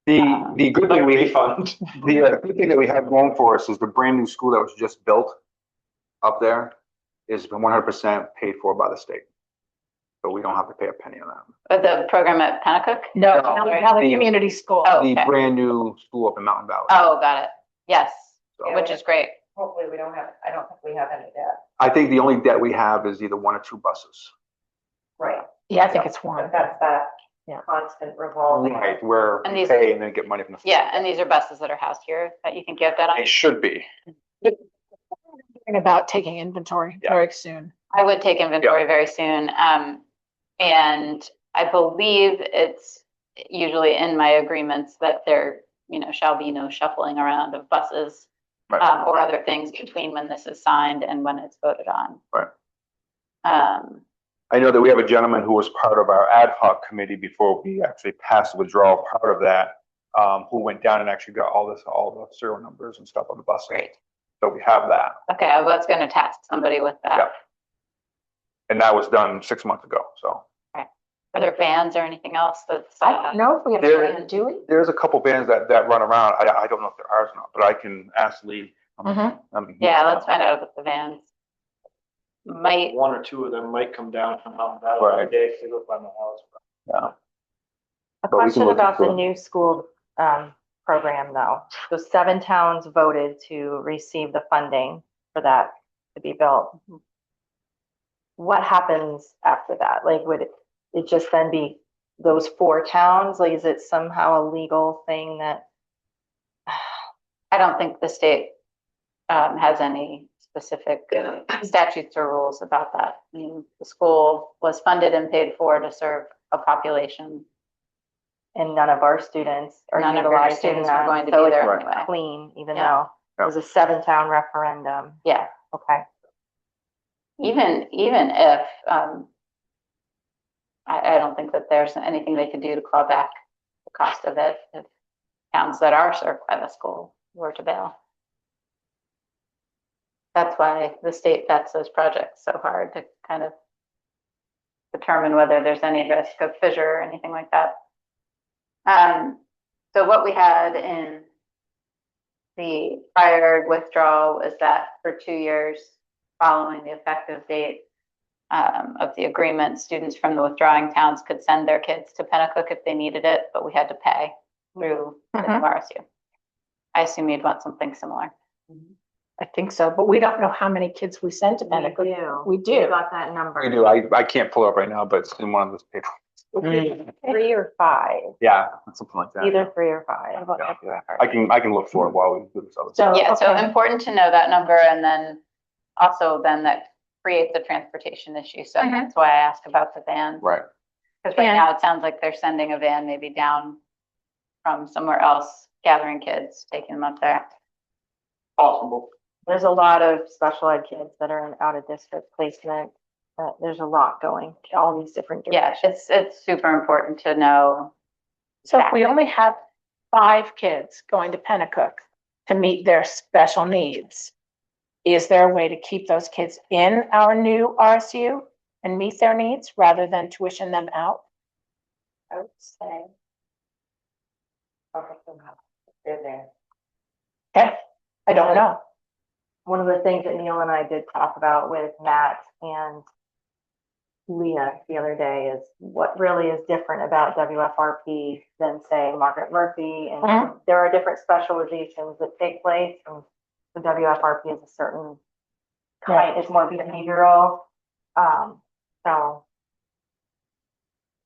The good thing Refund. the good thing that we have going for us is the brand new school that was just built up there is 100% paid for by the state. So we don't have to pay a penny on that. The program at Pennacook? No, No. Valley Community School. Oh, The okay. brand new school up in Mountain Valley. Oh, got it. Yes, So which is great. Hopefully we don't have, I don't think we have any debt. I think the only debt we have is either 1 or 2 buses. Right. Yeah, I think it's But one. that's that Yeah. constant revolving. Right, where And we these- pay and then get money from the state. Yeah, and these are buses that are housed here that you think you have that on? They should be. Thinking about taking inventory Yeah. very soon. I would take inventory very soon. And I believe it's usually in my agreements that there, shall be no shuffling around of buses Right. or other things between when this is signed and when it's voted on. Right. I I know that we have a gentleman who was part of our ad hoc committee before we actually passed the withdrawal part of that, who went down and actually got all the serial numbers and stuff on the bus. Great. So we have that. Okay, I was going to task somebody with that. Yeah. And that was done 6 months ago, so. Are there vans or anything else that's? I don't know if we have a There- plan, do we? There's a couple bands that run around. I don't know if they're ours or not, but I can ask Lee. Yeah, let's find out about the vans. Might, One or two of them might come down from Mountain Valley Right. every day if they look by my house. Yeah. A But we can question look about the into it. new school program though. So 7 towns voted to receive the funding for that to be built. What happens after that? Like, would it just then be those 4 towns? Like, is it somehow a legal thing that? I don't think the state has any specific statutes or rules about that. I mean, the school was funded and paid for to serve a population. And none of our students are None of our utilizing students are that, going to so be it's there Right. anyway. clean, even Yeah. though it was a 7-town referendum. Yeah, Okay. even if, I don't think that there's anything they could do to claw back the cost of it if towns that are served by the school were to bail. That's why the state vets those projects so hard to kind of determine whether there's any risk of fissure or anything like that. So what we had in the prior withdrawal is that for 2 years following the effective date of the agreement, students from the withdrawing towns could send their kids to Pennacook if they needed it, but we had to pay through the RSU. I assume you'd want something similar. I think so, but we don't know how many kids we send to Pennacook. We We do. got that number. We do. I can't pull it up right now, but it's in one of those papers. 3 or 5, Yeah, something like that. either 3 or What 5. about Yeah. WFR? I can look for it while we do this other. So- Yeah, so okay. important to know that number, and then also then that creates a transportation issue. So that's why I asked about the van. Right. Because right And- now it sounds like they're sending a van maybe down from somewhere else, gathering kids, taking them up there. Possible. There's a lot of special ed kids that are in out of district placement. There's a lot going, all these different Yeah, directions. it's super important to know. So if we only have 5 kids going to Pennacook to meet their special needs, is there a way to keep those kids in our new RSU and meet their needs rather than tuition them out? I would say. They're there. Okay, I don't know. One of the things that Neil and I did talk about with Matt and Leah the other day is what really is different about WFRP than, say, Margaret Murphy. And there are different specializations that take place, and the WFRP is a certain kind, it's more behavioral. So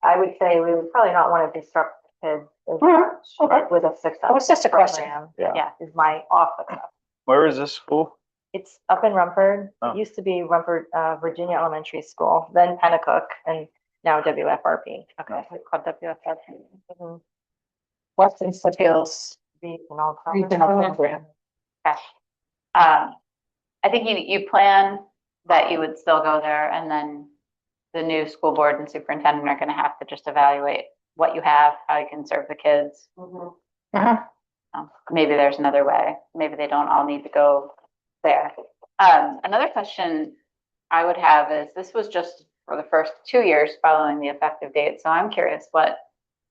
I would say we would probably not want to disrupt kids as much with a successful It was just a question. program. Yeah. Is my off the cuff. Where is this school? It's up in Rumford. Oh. It used to be Rumford, Virginia Elementary School, then Pennacook, and now WFRP. Okay, we called WFRP. Mhm. Western Foothills Regional Regional Program. Program. Okay. I think you plan that you would still go there, and then the new school board and superintendent are gonna have to just evaluate what you have, how you can serve the kids. Mhm. Maybe there's another way. Maybe they don't all need to go there. Another question I would have is, this was just for the first 2 years following the effective date. So I'm curious what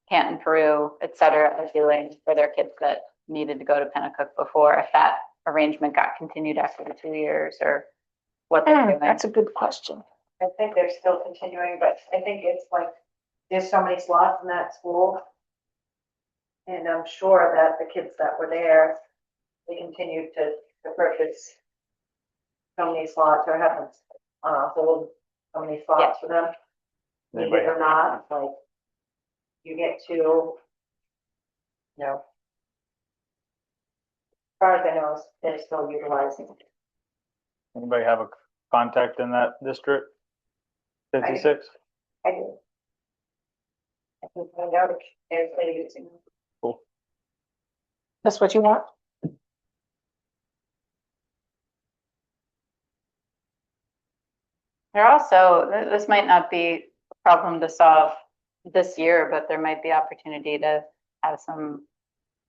Canton, Peru, et cetera, are doing for their kids that needed to go to Pennacook before, if that arrangement got continued after the 2 years, or what they're doing. That's a good question. I think they're still continuing, but I think it's like, there's so many slots in that school. And I'm sure that the kids that were there, they continued to purchase so many slots, or have hold so many slots for them. Need Anybody it or not, like, you get to, you know, as far as I know, they're still utilizing. Anybody have a contact in that district? 56? I do. I can find out if they're using. That's what you want? There also, this might not be a problem to solve this year, but there might be opportunity to have some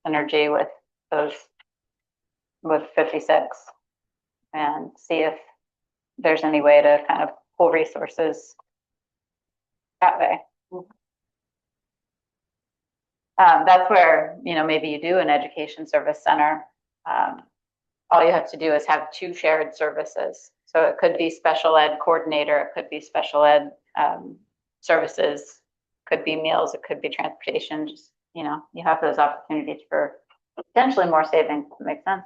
energy with those, with 56, and see if there's any way to kind of pull resources that way. That's where, maybe you do an education service center. All you have to do is have 2 shared services. So it could be special ed coordinator, it could be special ed services, could be meals, it could be transportation. Just, you have those opportunities for potentially more savings. That makes sense.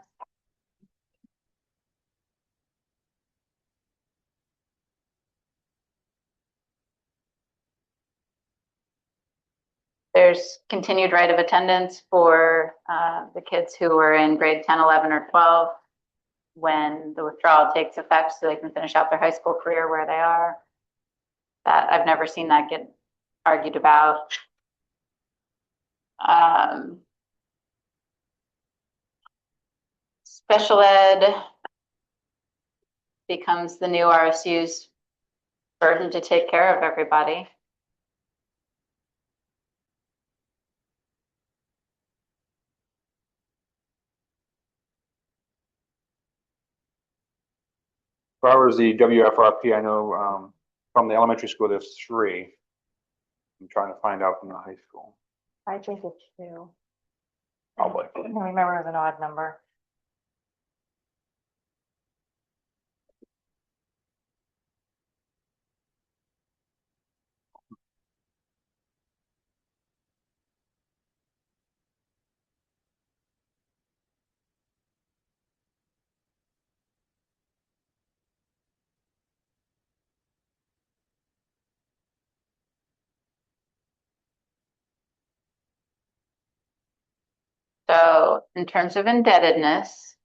There's continued right of attendance for the kids who are in grade 10, 11, or 12 when the withdrawal takes effect, so they can finish out their high school career where they are. That I've never seen that get argued about. Special ed becomes the new RSU's burden to take care of everybody. far as the WFRP, I know, from the elementary school, there's 3. I'm trying to find out from the high school. I think it's 2. Probably. I don't remember, it was an odd number. So in terms of indebtedness,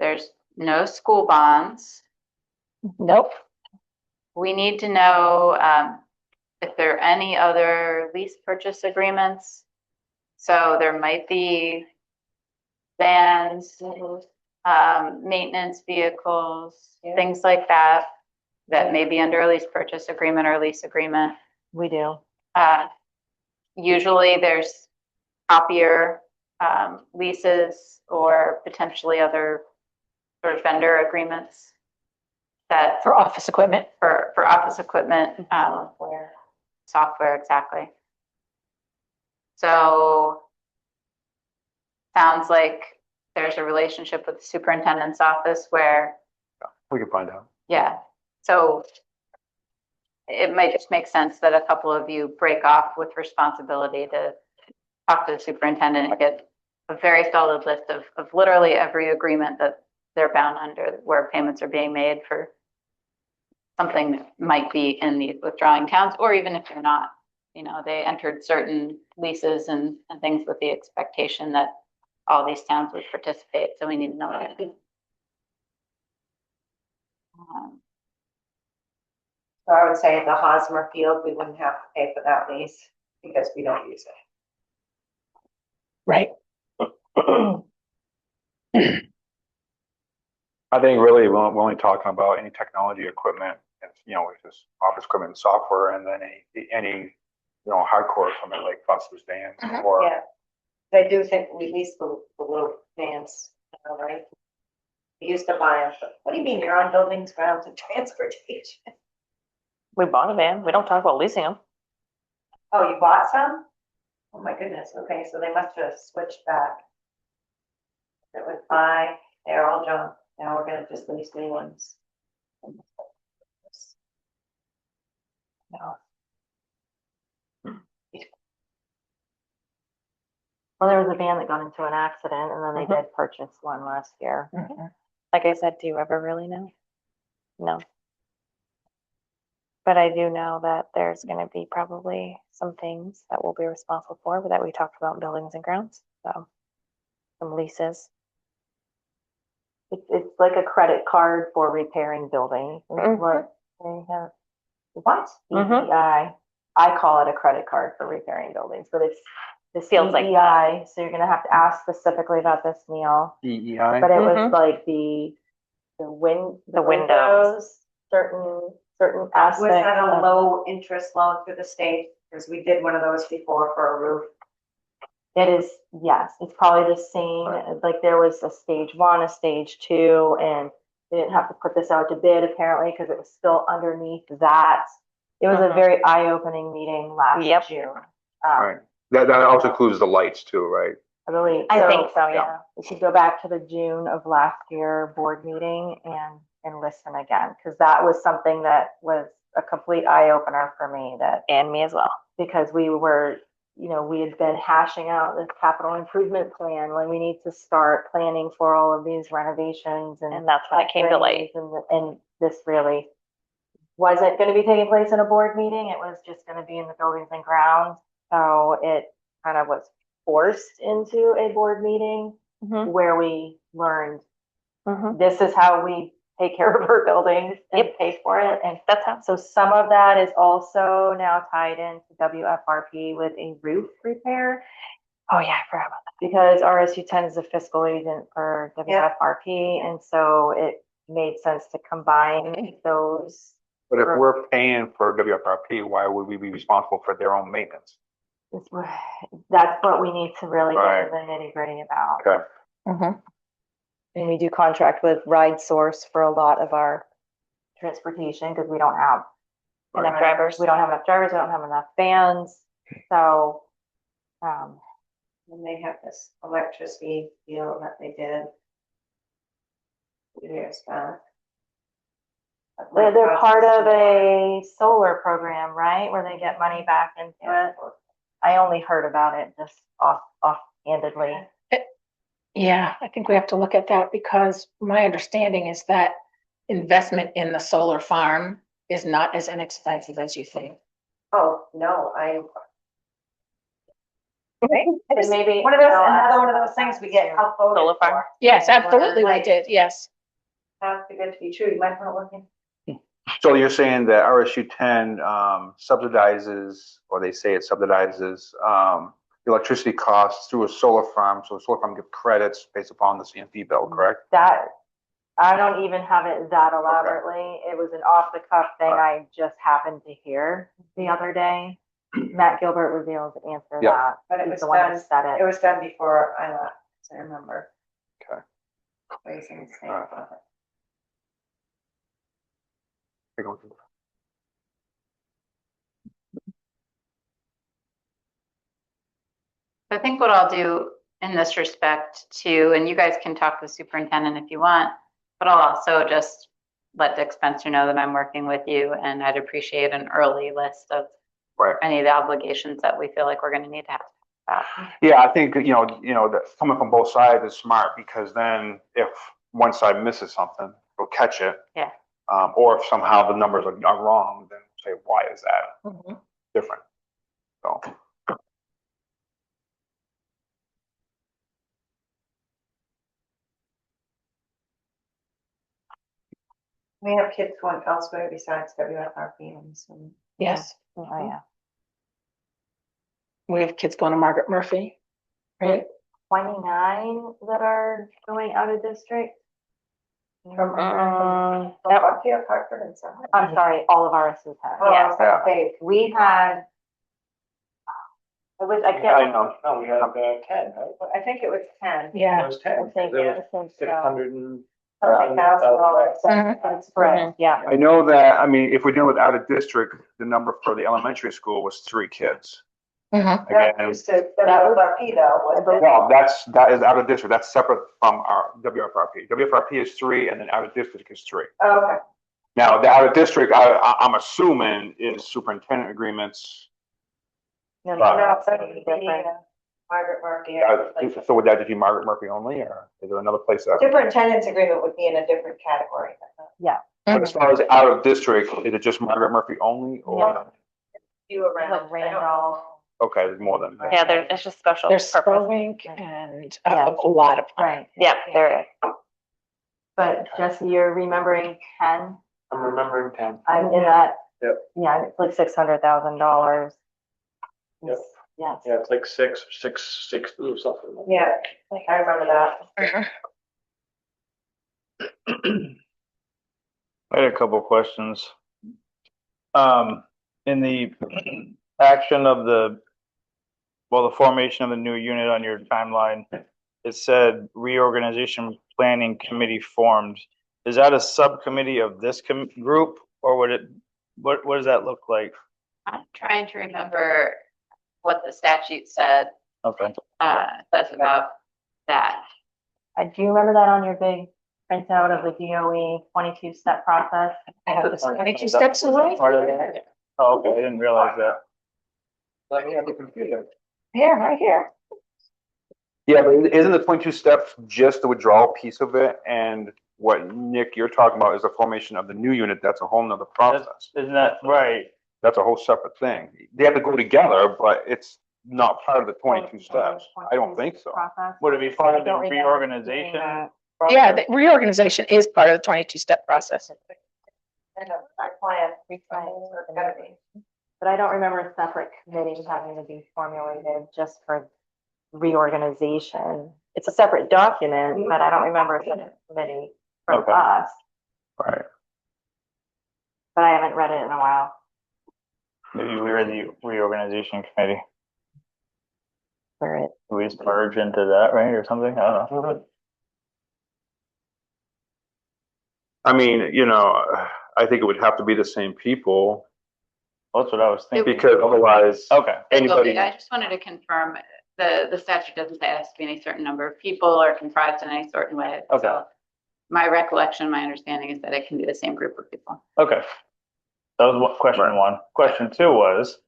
there's no school bonds. Nope. We need to know if there are any other lease purchase agreements. So there might be vans, maintenance vehicles, things like that, that may be under a lease purchase agreement or lease agreement. We do. Usually there's copier leases or potentially other sort of vendor agreements that For office equipment. for office equipment, software, exactly. So sounds like there's a relationship with the superintendent's office where, We can find out. yeah, so it might just make sense that a couple of you break off with responsibility to talk to the superintendent and get a very solid list of literally every agreement that they're bound under where payments are being made for something that might be in these withdrawing towns, or even if they're not, you know, they entered certain leases and things with the expectation that all these towns would participate. So we need to know that. So I would say at the Hosmer Field, we wouldn't have to pay for that lease because we don't use it. Right. I think really we're only talking about any technology equipment, you know, which is office equipment and software, and then any you know, hardcore equipment like buses, vans, or Yeah, I do think we lease the little vans, right? We used to buy them, but what do you mean you're on buildings, grounds and transportation? We bought a van. We don't talk about leasing them. Oh, you bought some? Oh my goodness, okay, so they must have switched back. It was buy, they're all junk, now we're gonna just lease new ones. No. Well, there was a van that got into an accident and then they did purchase one last year. Like I said, do you ever really know? No. But I do know that there's going to be probably some things that we'll be responsible for that we talked about in buildings and grounds. So some leases. It's like a credit card for repairing buildings. Is what they have. What? DEI. I call it a credit card for repairing buildings, but it's the Feels like DEI. So you're gonna have to ask specifically about this, Neil. DEI. But it was like the windows, certain aspects. Was that a low interest loan through the state? Because we did one of those before for a roof. It is, yes, it's probably the same, like there was a stage 1, a stage 2, and they didn't have to put this out to bid apparently because it was still underneath that. It was a very eye-opening meeting last June. Right. That also includes the lights too, right? I believe. I think so, yeah. We should go back to the June of last year board meeting and listen again, because that was something that was a complete eye-opener for me, that, and me as well, because we were, you know, we had been hashing out this capital improvement plan when we need to start planning for all of these renovations, and that's when it came to light. And this really wasn't going to be taking place in a board meeting. It was just going to be in the buildings and grounds. So it kind of was forced into a board meeting where we learned this is how we take care of our buildings and pay for it. And that's how. So some of that is also now tied into WFRP with a roof repair. Oh yeah, I forgot about that. Because RSU 10 is a fiscal agent for WFRP, and so it made sense to combine those. But if we're paying for WFRP, why would we be responsible for their own maintenance? That's what we need to really get to the nitty-gritty about. Okay. And we do contract with Ride Source for a lot of our transportation because we don't have Enough drivers. We don't have enough drivers, we don't have enough vans, so, And they have this electricity deal that they did. Years back. they're part of a solar program, right, where they get money back into it. I only heard about it just offhandedly. Yeah, I think we have to look at that because my understanding is that investment in the solar farm is not as inexpensive as you think. Oh, no, Maybe one of those, another one of those things we get outvoted Solar farm. for. Yes, And absolutely, we're we like, did, yes. Sounds too good to be true. You might want to look in. So you're saying that RSU 10 subsidizes, or they say it subsidizes the electricity costs through a solar farm. So the solar farm gives credits based upon the CMP bill, correct? that, I don't even have it that elaborately. It was an off the cuff thing I just happened to hear the other day. Matt Gilbert would be able to answer Yeah. that. But it He's was the one done, that said it it. was done before I left, as I remember. Okay. Ways and means. All right. Take a look. I think what I'll do in this respect too, and you guys can talk to the superintendent if you want, but I'll also just let Dick Spencer know that I'm working with you and I'd appreciate an early list of Right. any of the obligations that we feel like we're going to need to have. Yeah, I think, that coming from both sides is smart because then if one side misses something, we'll catch it. Yeah. Or if somehow the numbers are wrong, then say, why is that different? So. We have kids going elsewhere besides WFRP, I'm assuming. Yes, Oh, yeah. we have kids going to Margaret Murphy, right? 29 that are going out of district. From That up here, Hartford and so. I'm sorry, all of ours has had. Oh, I was Yeah. gonna say, We had. I can't. I know. No, we have 10, right? I think it was 10. It Yeah. was I 10. think, There I was think so. 600 and. $1,000. Mhm. Right, yeah. I know that, I mean, if we're dealing with out of district, the number for the elementary school was 3 kids. Mhm. That Again, was to WFRP though, wasn't it? well, that is out of district. That's separate from our WFRP. WFRP is 3 and then out of district is 3. Oh, okay. Now, the out of district, I'm assuming is superintendent agreements. No, Right. No, that's so gonna it be would be, different. Margaret Murphy. So would that just be Margaret Murphy only, or is there another place that? Superintendent's agreement would be in a different category. But as far as out of district, is it just Margaret Murphy only, or? You around. Like Randolph. Okay, there's more than that. Yeah, it's just special. There's purpose. Spurwink and Yeah. a lot of. Right. Yeah, there is. But Jesse, you're remembering 10? I'm remembering 10. I'm in that. Yep. Yeah, it's like $600,000. Yep. Yes. Yeah, it's like 660 or something. Yeah, I remember that. I had a couple of questions. In the action of the formation of the new unit on your timeline, it said reorganization planning committee formed. Is that a subcommittee of this group, or what does that look like? I'm trying to remember what the statute said, Okay. says about that. Do you remember that on your big printout of the DOE 22-step process? I have this 22 steps away. Part of it? Oh, okay, I didn't realize that. Let me have the computer. Here, right here. Yeah, but isn't the 22 steps just the withdrawal piece of it? And what, Nick, you're talking about is the formation of the new unit. That's a whole nother process. Isn't that right? That's a whole separate thing. They have to go together, but it's not part of the 22 steps. I don't think so. Process? Would it be part of the don't remember reorganization? doing that. Yeah, the reorganization is part of the 22-step process. And our plan, are gonna be. But I don't remember a separate committee having to be formulated just for reorganization. It's a separate document, but I don't remember a separate committee from Okay. us, Right. but I haven't read it in a while. Maybe we were the reorganization committee. For it. We just merge into that, right, or something? I don't know. I mean, I think it would have to be the same people That's what I was thinking. because otherwise Okay. anybody. I just wanted to confirm, the statute doesn't say it has to be any certain number of people or comprised in any certain way. Okay. So my recollection, my understanding is that it can be the same group of people. Okay. That was question Right. one. Question two was,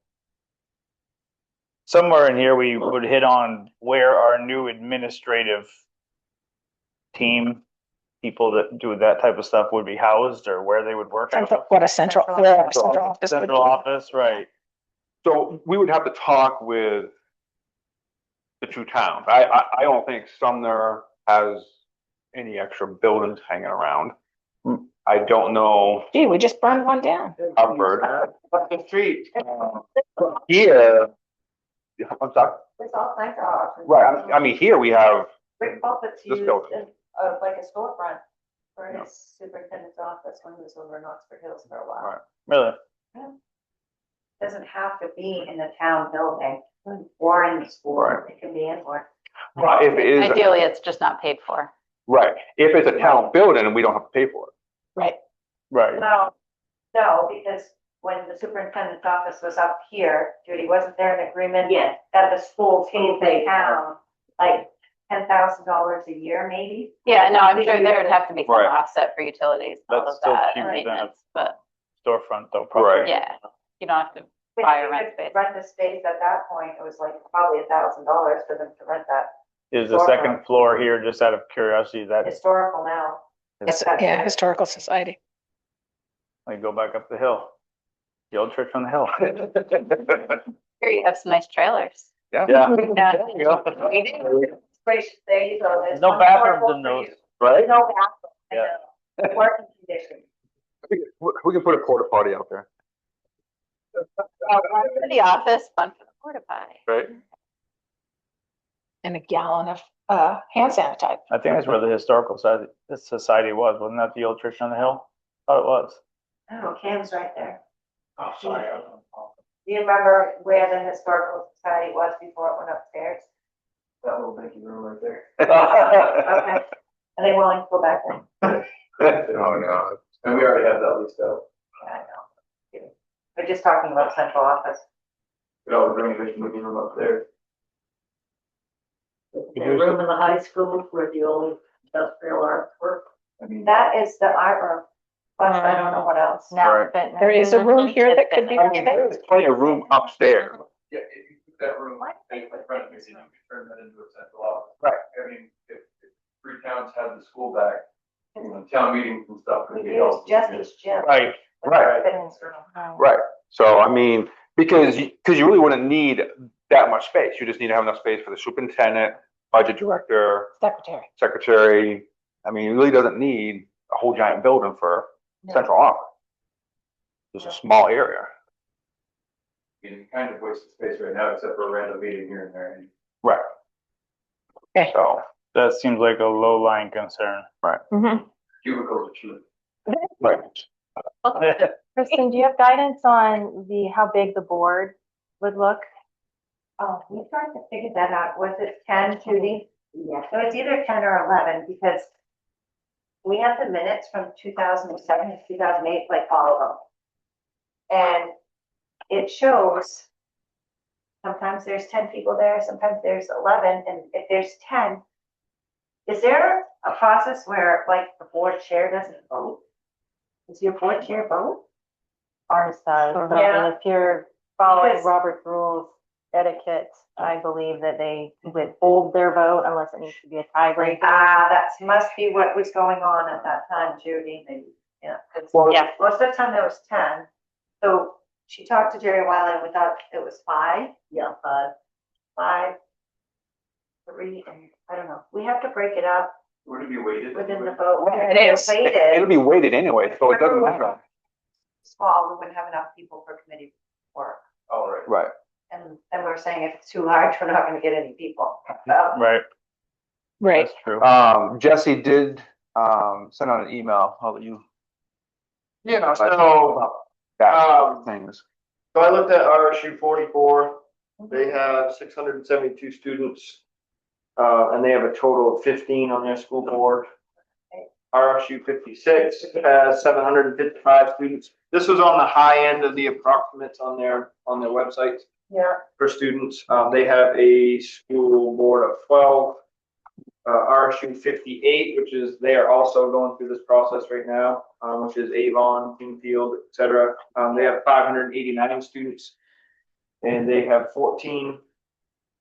somewhere in here, we would hit on where our new administrative team, people that do that type of stuff would be housed or where they would work. What a central office would Central be. office, right. So we would have to talk with the two towns. I don't think Sumner has any extra buildings hanging around. I don't know Gee, we just burned one down. Hartford. Up the street. Here, I'm sorry. There's all kinds of options. Right, I mean, here we have, Rick Buffett's This used building. like a storefront for his superintendent's office when he was over in Oxford Hills for a while. Right. Really? Doesn't have to be in the town building or in the school. Right. It can be anywhere. but if it is, Ideally, it's just not paid for. right, if it's a town building, we don't have to pay for it. Right. Right. No, because when the superintendent's office was up here, Judy, wasn't there an agreement? Yes. That the school paid the town like $10,000 a year, maybe? Yeah, no, I'm sure there would have to be some Right. offset for utilities, and all That's of still that, cheaper and than a- maintenance, but Storefront though, probably. Right. yeah, you don't have to If buy you or rent could space. Rent the space at that point, it was like probably $1,000 for them to rent that. Is the second floor here, just out of curiosity, that, Historical now. It's, yeah, Historical Society. we go back up the hill? The old church on the hill. Here you have some nice trailers. Yeah. Yeah. Yeah. Gracious, there you go. There's no bathrooms in those. Right? No bathroom. Yeah. Working conditions. We can put a porta potty out there, The office, fun for the porta potty. right? And a gallon of hand sanitizer. I think that's where the historical society was. Wasn't that the old church on the hill? Thought it was. Oh, Cam's right there. Oh, sorry. Do you remember where the historical society was before it went upstairs? That little dinky room right there. Okay. Are they willing to go back there? Oh, no. And we already have that leased out. Yeah, I know. We're just talking about central office. We always bring a living room up there. The room in the high school where the old industrial arts work. I mean, That is the art room. Plus, I don't know what else. Now Right. fitness. There is a room here that could be. I mean, there's plenty of room upstairs. yeah, if you put that room, in front of me, you can turn that into a central office. Right. I mean, if three towns had the school back, town meetings and stuff We could be use held. Jesse's gym. Right, right, Fitness room. right. So, I mean, because you really wouldn't need that much space. You just need to have enough space for the superintendent, budget director, Secretary. secretary. I mean, it really doesn't need a whole giant building for central office. Just a small area. You kind of waste of space right now, except for a random meeting here and there. Right. Okay. So, That seems like a low-lying concern. Mm-hmm. Cubicles are cheap. right. Kristen, do you have guidance on how big the board would look? Oh, we tried to figure that out. Was it 10, Judy? Yes. It was either 10 or 11 because we have the minutes from 2007 and 2008, like all of them. And it shows sometimes there's 10 people there, sometimes there's 11, and if there's 10, is there a process where like the board chair doesn't vote? Does your board chair vote? Ours does, but Yeah. if you're following Because- Robert's rules etiquette, I believe that they withhold their vote unless it needs to be a tiebreaker. Ah, that must be what was going on at that time, Judy. Yeah. 'Cause Yeah. most of the time there was 10. So she talked to Jerry Wiley and we thought it was 5. Yeah, 5. 5, 3, and I don't know. We have to break it up Would it be weighted? within the vote. Yeah, it is. It'll Weighted, be weighted anyway, so it doesn't matter. small, we wouldn't have enough people for committee work. All right. Right. And then we were saying if it's too large, we're not gonna get any people. So, Right, Right. that's true. Jesse did, send out an email. How about you? Yeah, so, That things. so I looked at RSU 44. They have 672 students. And they have a total of 15 on their school board. RSU 56 has 755 students. This was on the high end of the approximates on their website. Yeah. For students. They have a school board of 12. RSU 58, which is, they are also going through this process right now, which is Avon, Kingfield, et cetera. They have 589 students and they have 14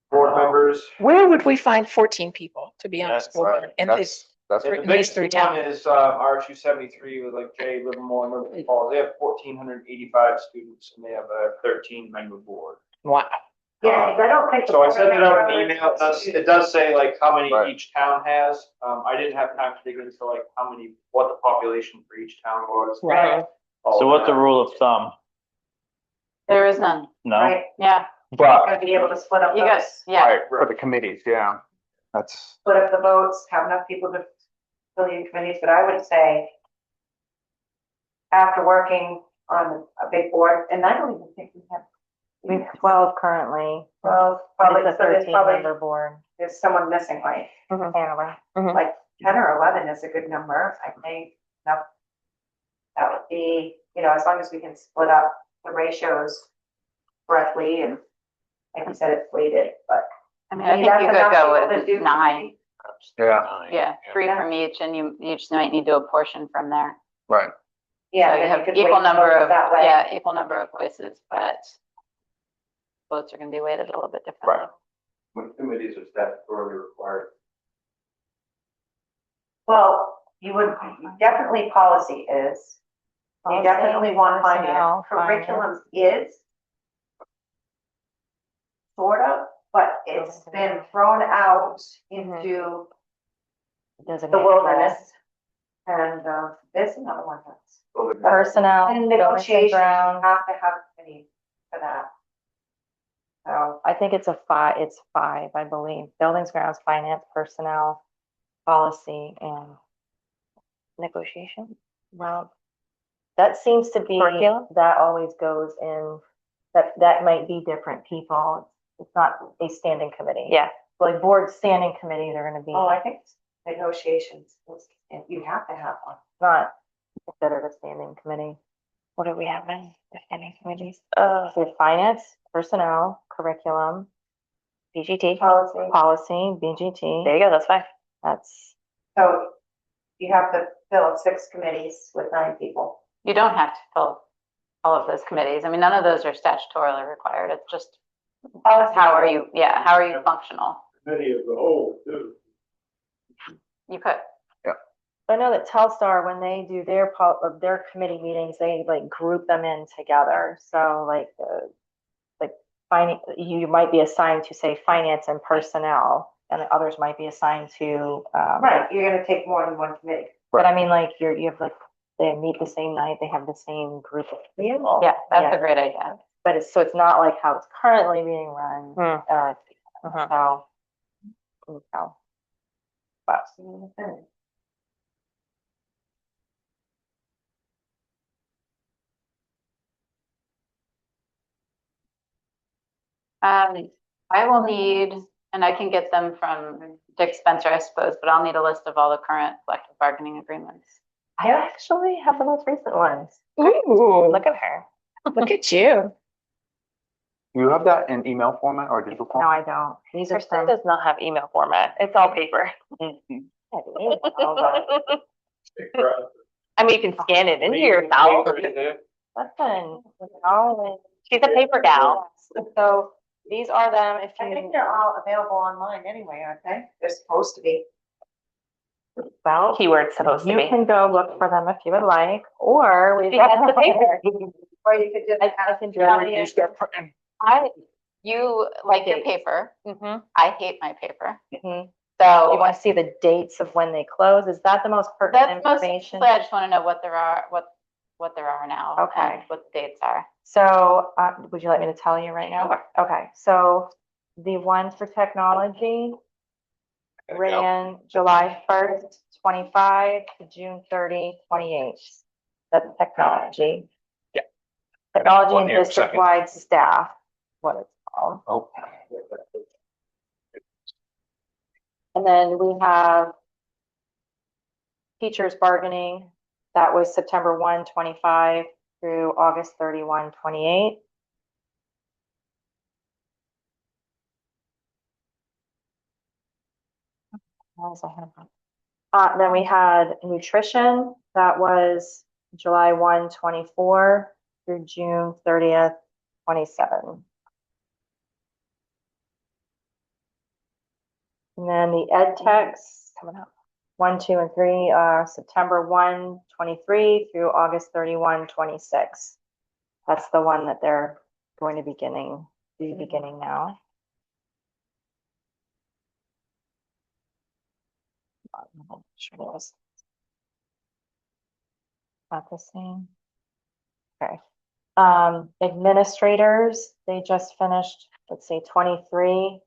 board members. Where would we find 14 people to be on the That's school board? And this, That's And the in biggest these three one towns. is RSU 73 with like Jay, Livermore, and Livermore Falls. They have 1,485 students and they have a 13-member board. Wow. Yeah, I don't think. So I sent it out in the email. It does say like how many Right. each town has. I didn't have time to dig into like what the population for each town was. Right. So what's the rule of thumb? There is none. No? Right, Yeah, But, gonna be able to split up you those, guys, yeah. right, for the committees, yeah, that's, split up the votes, have enough people to fill in committees, but I would say after working on a big board, and I don't even think we have. We have 12 currently. Well, But probably, it's a so there's 13 probably, member board. there's someone missing, right? Hanover. Like 10 or 11 is a good number, I think. That would be, as long as we can split up the ratios correctly and like you said, it's weighted, but. I mean, I think that's you could enough go people to with do 9. yeah, Yeah, 3 from each, and you just might need to do a portion from there. right. Yeah, So you then have could equal weight number votes of, that way. yeah, equal number of voices, but votes are gonna be weighted a little bit differently. Right. When committees are statutorily required. Well, you would, definitely policy is. You Policy, definitely want personnel, finance. Curriculum is. Sort of, but it's been thrown out into Doesn't the make wilderness. And, there's another one that's. Personnel. And buildings and negotiations, you grounds. have to have a committee for that. So, I think it's 5, I believe. Buildings, grounds, finance, personnel, policy, and negotiation. Well, that seems to be, Curriculum? that always goes in, that might be different people. It's not a standing committee. Yeah. Like board standing committees are gonna be I think it's negotiations, and you have to have one. not considered a standing committee. What do we have in the standing committees? So finance, personnel, curriculum, BGT. policy, BGT. There you go, that's 5. That's, So you have to fill 6 committees with 9 people. You don't have to fill all of those committees. I mean, none of those are statutorily required. It's just, how are you functional? Committee as a whole, too. You could. I know that Telstar, when they do their committee meetings, they like group them in together. So like you might be assigned to say finance and personnel, and the others might be assigned to, Right, you're gonna take more than one committee. but I mean, like you have like, they meet the same night, they have the same group of people. Yeah, that's Yeah. a great idea. But so it's not like how it's currently being run. So. But. I will need, and I can get them from Dick Spencer, I suppose, but I'll need a list of all the current collective bargaining agreements. I actually have the most recent ones. Ooh, Look at her. look at you. You have that in email format or digital No, format? I don't. These are Kristen from. does not have email format. It's all paper. I mean, you can scan it into yourself. Listen, She's a paper gal. so these are them if I think you, they're all available online anyway, aren't they? They're supposed to be. well, Keyword's supposed to you be. can go look for them if you would like, or we've She got has the paper. Or you could just. I can just. You like your paper. Mhm. I hate my paper. Mhm. So You want to see the dates of when they close? Is that the most pertinent that's mostly, information? I just want to know what there are, what there are now. Okay. And what the dates are. So, would you like me to tell you right now? Sure. Okay, so the one for technology ran July 1st, 25 to June 30, 28. That's technology. Yeah. Technology One and here, district-wide staff, what it's called. Oh, And then we have teachers bargaining, that was September 1, 25 through August 31, 28. What else I have? Then we had nutrition, that was July 1, 24 through June 30th, 27. And then the ed techs coming up, 1, 2, and 3 are September 1, 23 through August 31, 26. That's the one that they're going to be beginning now. Not the same. Okay. Administrators, they just finished, let's see, 23.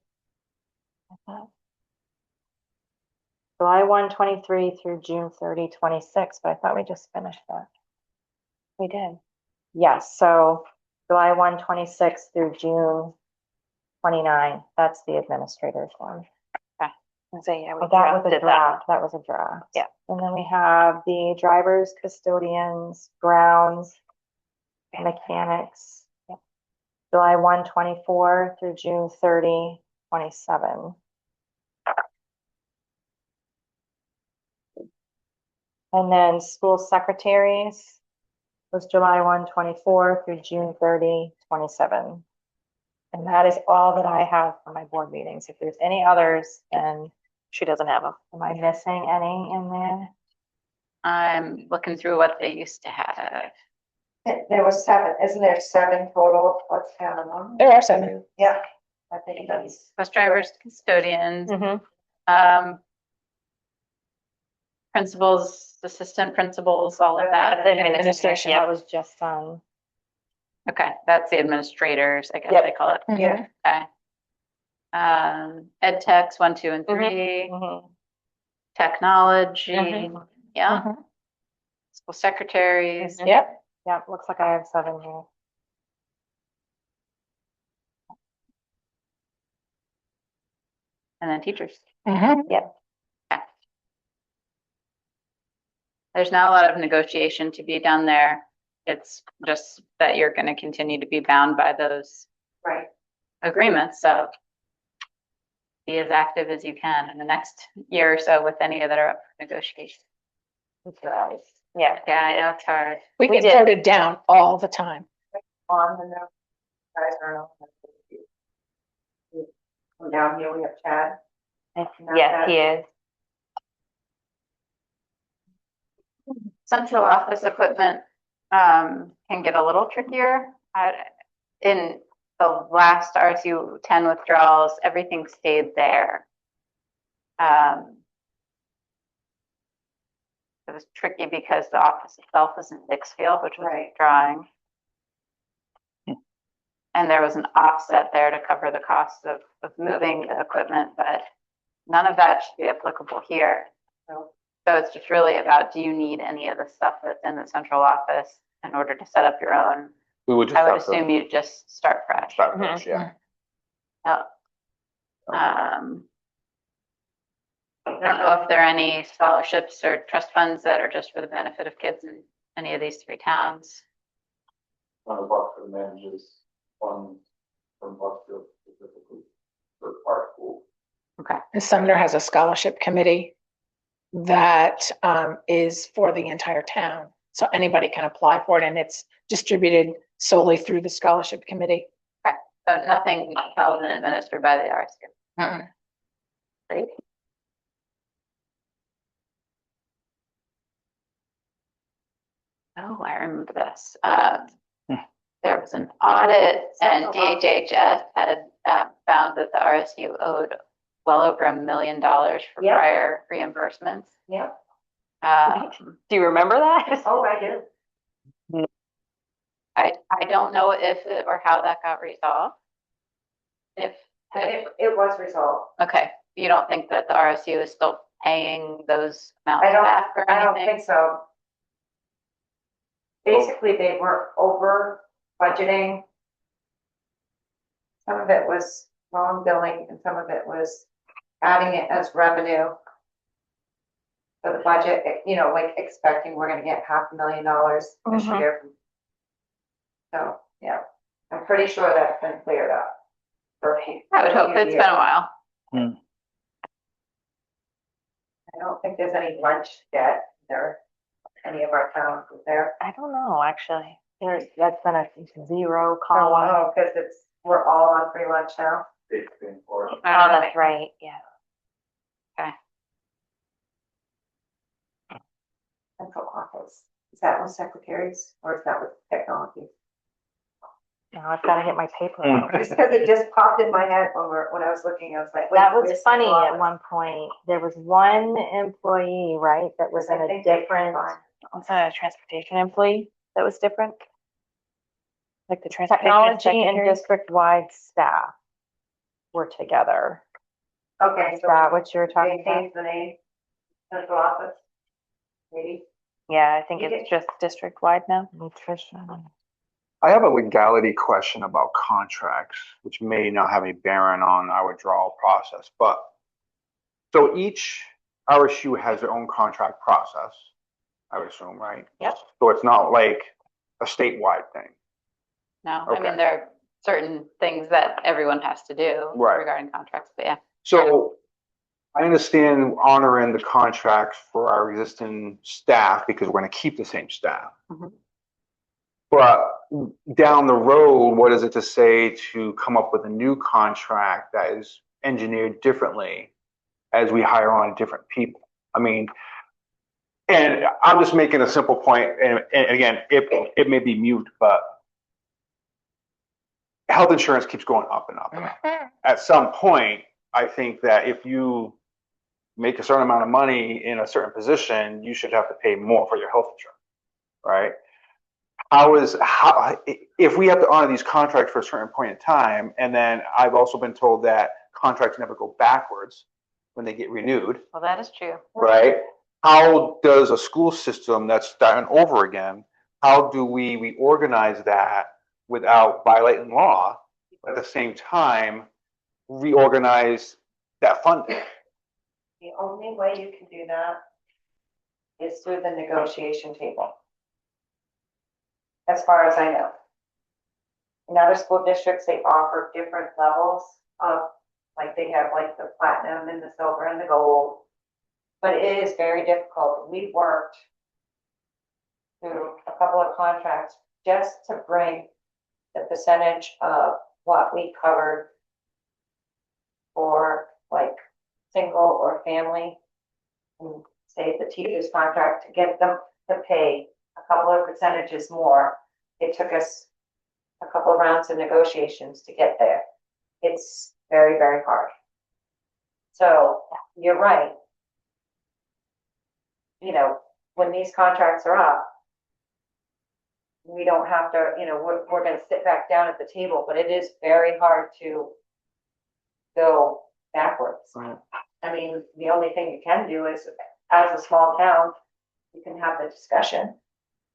July 1, 23 through June 30, 26, but I thought we just finished that. We did. Yes, so July 1, 26 through June 29, that's the administrators one. So, yeah, we Oh, that was a drafted draft. That was a draft. Yeah. And then we have the drivers, custodians, grounds, mechanics. Yep. July 1, 24 through June 30, 27. And then school secretaries was July 1, 24 through June 30, 27. And that is all that I have for my board meetings. If there's any others, then She doesn't have them. am I missing any in there? I'm looking through what they used to have. There was 7, isn't there 7 total? Let's count them on. There are 7. Yeah, I think that's. Bus drivers, custodians, Mm-hmm. principals, assistant principals, all of that. Administration. That was just done. Okay, that's the administrators, I guess Yep. they call it. Yeah. Okay. Ed techs, 1, 2, and 3, Mm-hmm. technology, Mhm. yeah, Mhm. school secretaries. Yep. Yeah, looks like I have 7 here. And then teachers. Mhm. There's not a lot of negotiation to be done there. It's just that you're going to continue to be bound by those Right. agreements, so be as active as you can in the next year or so with any that are up for negotiation. Yeah. Yeah, I know it's hard. We We get did. voted down all the time. On the note, guys are on. Come down here, we have Chad. Yes, he is. Central office equipment can get a little trickier. In the last RSU 10 withdrawals, everything stayed there. It was tricky because the office itself is in Dixfield, which was withdrawing. And there was an offset there to cover the cost of moving the equipment, but none of that should be applicable here. So it's just really about, do you need any of the stuff that's in the central office in order to set up your own? We would just I would have to assume you just start fresh. start fresh, yeah. Oh. I don't know if there are any scholarships or trust funds that are just for the benefit of kids in any of these 3 towns. One of Buckfield manages funds from Buckfield specifically for our school. Okay. And Sumner has a scholarship committee that is for the entire town. So anybody can apply for it, and it's distributed solely through the scholarship committee. So nothing held and administered by the RSU. Mm-mm. Great. Oh, I remember this. There was an audit and DHHS had found that the RSU owed well over $1 million for Yep. prior reimbursements. Yep. Do you remember that? Oh, I do. I don't know if it, or how that got resolved. If, It was resolved. okay, you don't think that the RSU is still paying those amounts I don't, back or I don't anything? think so. Basically, they were over budgeting. Some of it was wrong billing and some of it was adding it as revenue. for the budget, you know, like expecting we're gonna get $500,000 this Mhm. year. So, yeah, I'm pretty sure that's been cleared up. For a few. I would hope. It's been a while. I don't think there's any lunch yet there, any of our towns is there. I don't know, actually. That's been a zero Oh, column. wow, because we're all on free lunch now. Oh, that's right, yeah. Central office. Is that with secretaries or is that with technology? Now I've got to get my paper. Mm. out. Just because it just popped in my head when I was looking, I was like. wait, That was where's funny central at office? one point. There was one employee, right, that was in I a think they different, combined. was that a transportation employee that was different? Like the transportation Technology and secretary? district-wide staff were together. Okay, Is so that what you're they talking about? changed the name, central office. Maybe. Yeah, I think You it's just district-wide now. Nutrition. I have a legality question about contracts, which may not have a bearing on our withdrawal process, but so each RSU has their own contract process, I would assume, right? Yep. So it's not like a statewide thing. No, I Okay. mean, there are certain things that everyone has to do Right. regarding contracts, but yeah. So I understand honoring the contracts for our existing staff because we're going to keep the same staff. Mhm. But down the road, what is it to say to come up with a new contract that is engineered differently as we hire on different people? I mean, and I'm just making a simple point, and again, it may be mute, but health insurance keeps going up and up and up. At some point, I think that if you make a certain amount of money in a certain position, you should have to pay more for your health insurance, right? If we have to honor these contracts for a certain point in time, and then I've also been told that contracts never go backwards when they get renewed, Well, that is true. right? How does a school system that's starting over again, how do we reorganize that without violating law, but at the same time, reorganize that funding? The only way you can do that is through the negotiation table. As far as I know. In other school districts, they offer different levels of, like they have like the platinum and the silver and the gold. But it is very difficult. We've worked through a couple of contracts just to bring the percentage of what we covered for like single or family, and say the teacher's contract, to get them to pay a couple of percentages more. It took us a couple of rounds of negotiations to get there. It's very, very hard. So you're right. You know, when these contracts are up, we don't have to, you know, we're going to sit back down at the table, but it is very hard to go backwards. Right. I mean, the only thing you can do is, as a small town, you can have the discussion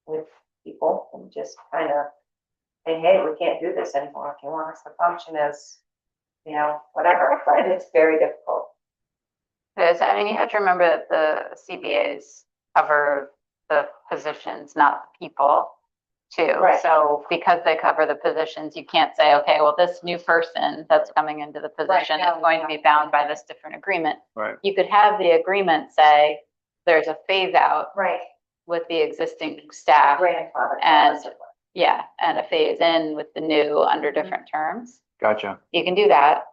with people and just kind of say, hey, we can't do this anymore. If you want us to function as, you know, whatever, but it's very difficult. Because, I mean, you have to remember that the CBAs cover the positions, not the people, too. Right. So because they cover the positions, you can't say, okay, well, this new person that's coming into the position Right. is going to be bound by this different agreement. Right. You could have the agreement say there's a phase out Right. with the existing staff. Grandfather. And yeah, and a phase in with the new under different terms. Gotcha. You can do that,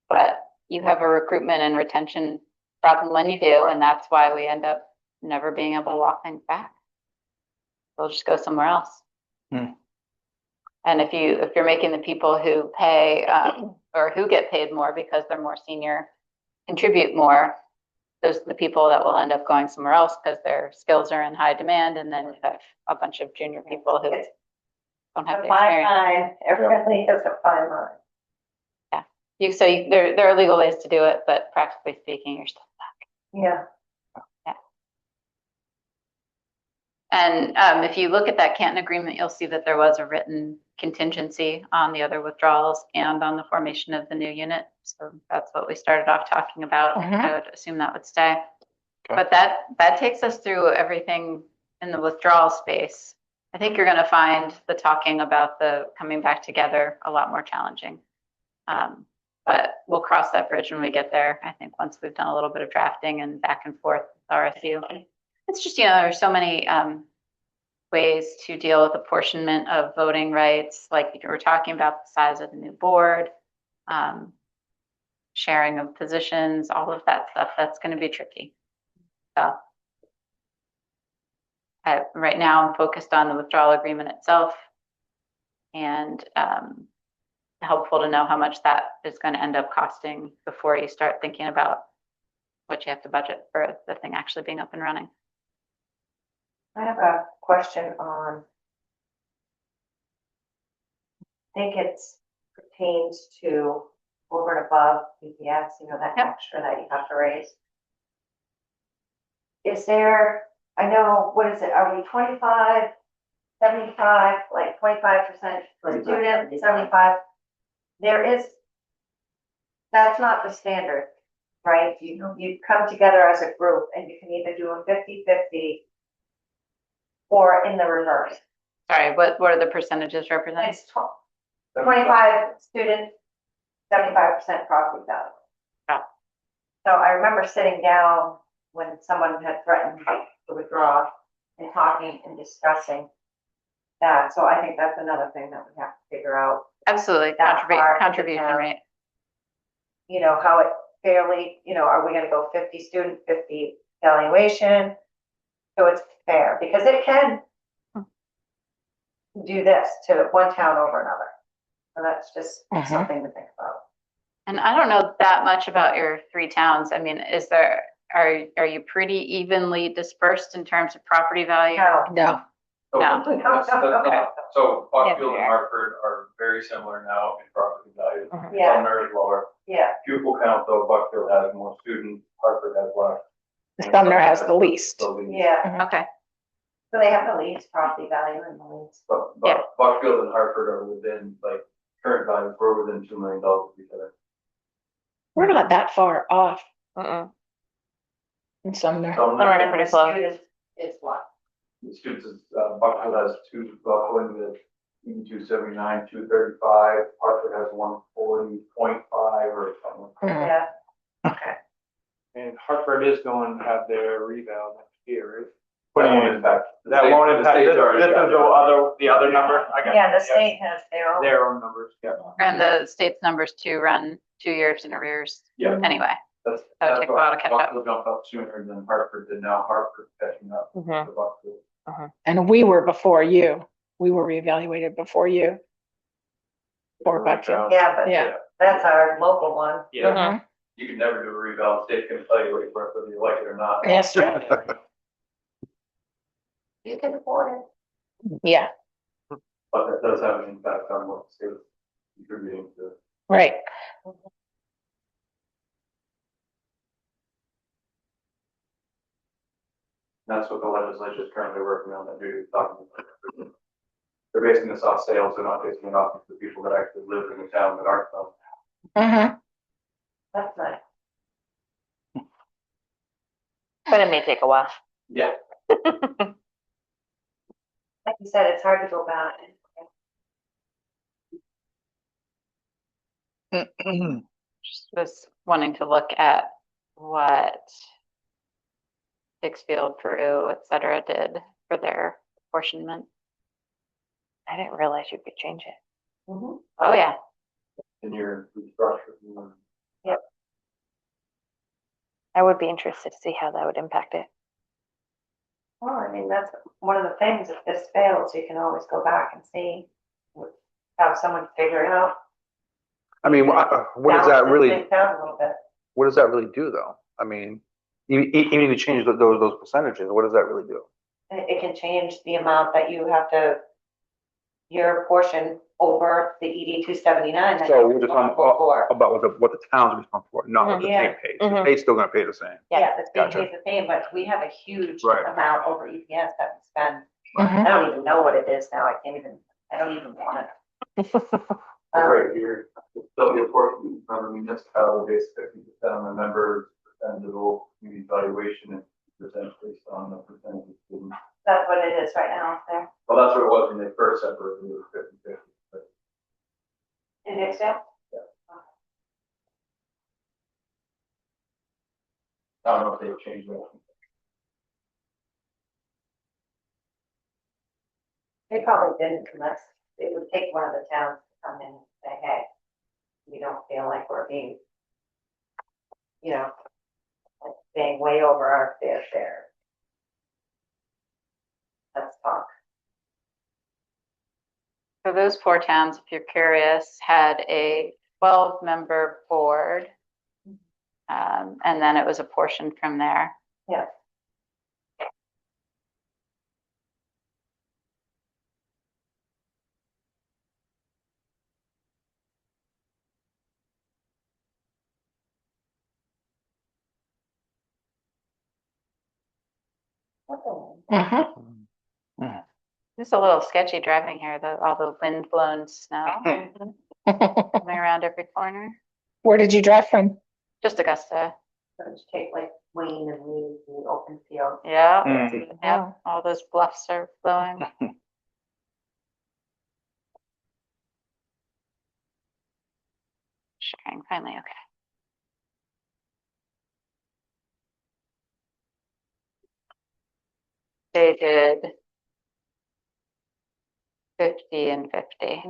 but you have a recruitment and retention problem when you do, and that's why we end up never being able to walk things back. We'll just go somewhere else. And if you're making the people who pay or who get paid more because they're more senior contribute more, those are the people that will end up going somewhere else because their skills are in high demand, and then you have a bunch of junior people who don't have A the fine experience. line, everybody has a fine line. There are legal ways to do it, but practically speaking, you're still stuck. Yeah. And if you look at that Canton agreement, you'll see that there was a written contingency on the other withdrawals and on the formation of the new unit. So that's what we started off talking about. Mhm. I would assume that would stay. But that takes us through everything in the withdrawal space. I think you're going to find the talking about the coming back together a lot more challenging. But we'll cross that bridge when we get there. I think once we've done a little bit of drafting and back and forth with RSU. It's just, there's so many ways to deal with apportionment of voting rights. Like we're talking about the size of the new board, sharing of positions, all of that stuff. That's going to be tricky. So right now I'm focused on the withdrawal agreement itself, and helpful to know how much that is going to end up costing before you start thinking about what you have to budget for the thing actually being up and running. I have a question on, I think it's pertains to over and above BPS, that Yep. extra that you have to raise. Is there, I know, what is it, are we 25, 75, like 25% student, 75? There is, that's not the standard, right? You come together as a group and you can either do a 50-50 or in the reverse. Sorry, what are the percentages represented? It's 25 students, 75% property value. Yeah. So I remember sitting down when someone had threatened to withdraw and talking and discussing that. So I think that's another thing that we have to figure out. Absolutely, That part, contribution rate. How it fairly, are we gonna go 50 student, 50 evaluation? So it's fair, because it can do this to one town over another. So that's just something to think about. And I don't know that much about your 3 towns. I mean, are you pretty evenly dispersed in terms of property value? No. No. So Buckfield and Hartford are very similar now in property value. Yeah. Sumner is lower. Yeah, Pupil count though, Buckfield has more students, Hartford has less. Sumner has the least. yeah. Okay. So they have the least property value and the least. But Yeah. Buckfield and Hartford are within, like, current values, we're within $2 million of each other. We're not that far off Mm-mm. in Sumner. Already pretty close. Is what? The students, Buckfield has 2, going with 279, 235, Hartford has 140.5 or something. Yeah. Okay. And Hartford is going to have their reval next year, right? That won't impact. That won't impact, this is the other number? I got Yeah, it. the state has their own. Their own numbers, yeah. And the state's numbers too run 2 years in arrears. Yeah. Anyway, That's take a while to catch up. Buckfield jumped up sooner than Hartford did, now Hartford's catching up to Buckfield. And we were before you. We were reevaluated before you. For Buckfield. Yeah, but Yeah. that's our local one. Yeah, you can never do a rebound, state's gonna tell you what it's worth, whether you like it or not. Yes, You can afford it. yeah, But that does have an impact on what the state is contributing to. right. That's what the legislature is currently working on, that dude is talking about. They're basing this off sales, they're not basing it off the people that actually live in the town that aren't from. Mm-hmm. That's nice. But it may take a while. Yeah. Like you said, it's hard to go back. just was wanting to look at what Dixfield, Peru, et cetera, did for their apportionment. I didn't realize you could change it. Mhm. Oh, yeah. In your restructure. I would be interested to see how that would impact it. Well, I mean, that's one of the things, if this fails, you can always go back and see, have someone figure it out. I mean, what does that Balance this really, thing down a little bit. what does that really do though? I mean, even if you change those percentages, what does that really do? It can change the amount that you have to, your portion over the ED 279. that So you're we're just on, responsible for. about what the town's responsible for, not what the Yeah. state pays. The state's still gonna pay the same. Yeah, the state Gotcha. pays the same, but we have a huge Right. amount over EPS that we spend. Mhm. I don't even know what it is now. I don't even want it. Right here, it's still the portion, remember municipality based 50% on the members, percentage of the community valuation, and separate, it was 50/50. And next step? I don't know if they've changed that. They probably didn't, unless it would take one of the towns to come in and say, hey, we don't feel like we're being, you know, like being way over our fair share. Let's talk. So those 4 towns, if you're curious, had a 12-member board. And then it was apportioned from there. Yeah. It's a little sketchy driving here, all the wind-blown snow coming around every corner. Where did you drive from? Just Augusta. So just take like Wayne and Lee, the open field. Yeah. Mm. Yeah. All those bluffs are flowing. Sharing finally, okay. They did 50 and 50.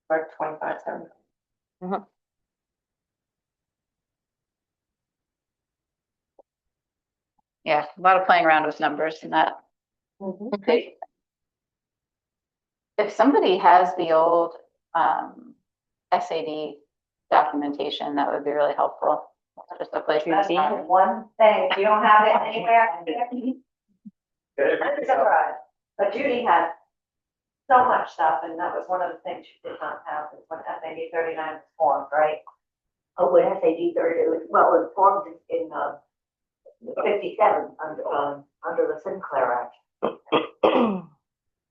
Like 25, 70. Yeah, a lot of playing around with numbers and that. Okay. If somebody has the old SAD documentation, that would be really helpful. Just a place to That's see. one thing, if you don't have it anywhere, I'm surprised. But Judy had so much stuff, and that was one of the things she did not have, is when SAD 39 was formed, right? Oh, when SAD 30, well, it was formed in 57 under the Sinclair Act.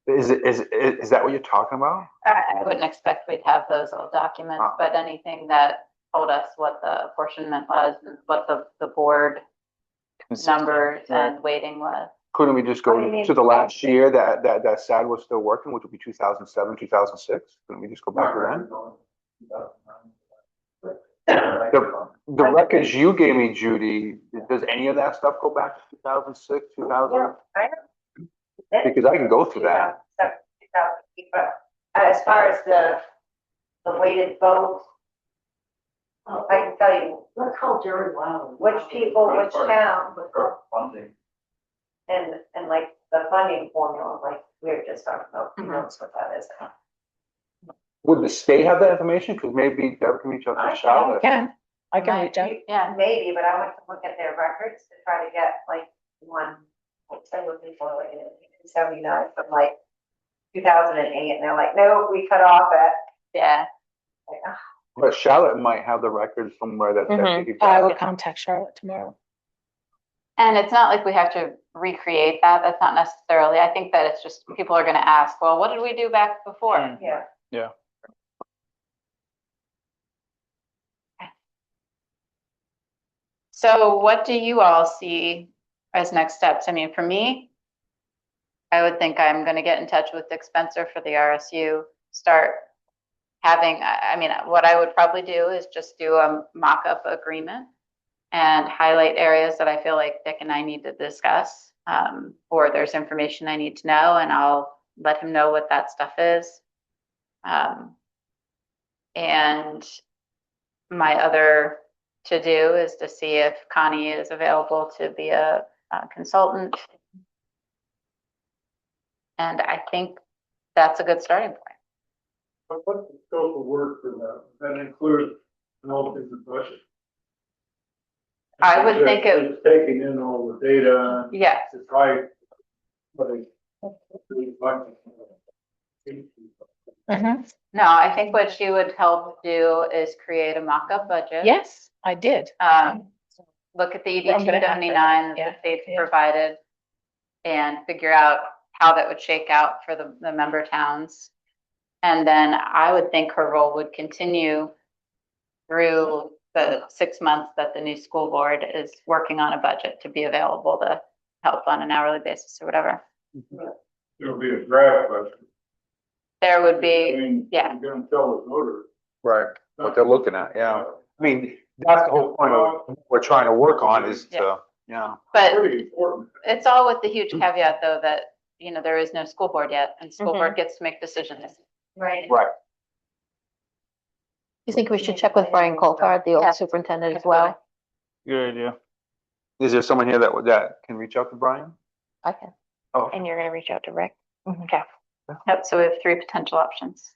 Is that what you're talking about? I wouldn't expect we'd have those old documents, but anything that told us what the apportionment was, what the board numbers and weighting was. Couldn't we just What do go you mean? to the last year that SAD was still working, which would be 2007, 2006? Couldn't we just go back to then? The records you gave me, Judy, does any of that stuff go back to 2006, 2000? Yeah, I know. Because I can go through that. 2008, but as far as the weighted votes, I can tell you. Let's call Jerry Wild. Which people, which town, Funding. and like the funding formula, like we were just talking about, who knows what that is. Would the state have that information? Because maybe Deborah can reach out I to Charlotte. I can reach out. Yeah. Maybe, but I went to look at their records to try to get like one, like say with people like in 79 from like 2008, and they're like, no, we cut off at. Yeah. Like, But Charlotte might have the records from where that. I will contact Charlotte tomorrow. And it's not like we have to recreate that. That's not necessarily. I think that it's just people are going to ask, well, what did we do back before? yeah. Yeah. So what do you all see as next steps? I mean, for me, I would think I'm going to get in touch with Dick Spencer for the RSU, start having, I mean, what I would probably do is just do a mock-up agreement and highlight areas that I feel like Dick and I need to discuss, or there's information I need to know, and I'll let him know what that stuff is. And my other to do is to see if Connie is available to be a consultant. And I think that's a good starting point. But what's the scope of work for that? That includes all of the budget? I would think It's taking in all the data. Yes. To try, but No, I think what she would help do is create a mock-up budget. Yes, I did. Look at the ED I'm gonna have to- 279 that yeah, the state's yeah. provided and figure out how that would shake out for the member towns. And then I would think her role would continue through the 6 months that the new school board is working on a budget to be available to help on an hourly basis or whatever. There'll be a draft budget. There would I be, mean, yeah. you're gonna tell the voters. Right, what they're looking at, yeah. I mean, that's the whole point of what we're trying to work on is to, yeah. but Pretty important. it's all with the huge caveat though, that, you know, there is no school board yet and school board gets to make decisions. Right. Right. You think we should check with Brian Coulthard, the Yeah. old superintendent as well? Good idea. Is there someone here that can reach out to Brian? I can. Oh, And you're gonna reach out to Rick? Mhm. Okay. Yep, so we have 3 potential options.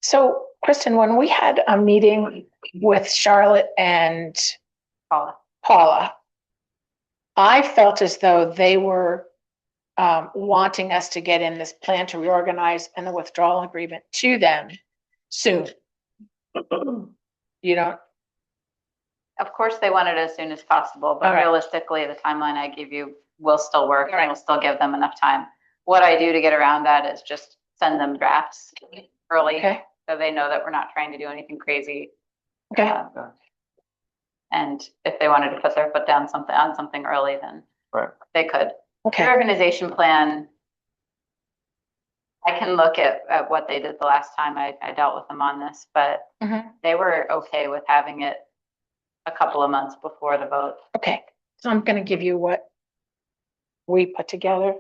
So Kristen, when we had a meeting with Charlotte and Paula. Paula, I felt as though they were wanting us to get in this plan to reorganize and the withdrawal agreement to them soon. You don't, Of course, they want it as soon as possible, but All right. realistically, the timeline I give you will still work All right. and will still give them enough time. What I do to get around that is just send them drafts early, okay, so they know that we're not trying to do anything crazy. okay, And if they wanted to put their foot down on something early, then Right. they could. The okay, organization plan, I can look at what they did the last time I dealt with them on this, but Mhm. they were okay with having it a couple of months before the vote. okay. So I'm gonna give you what we put together.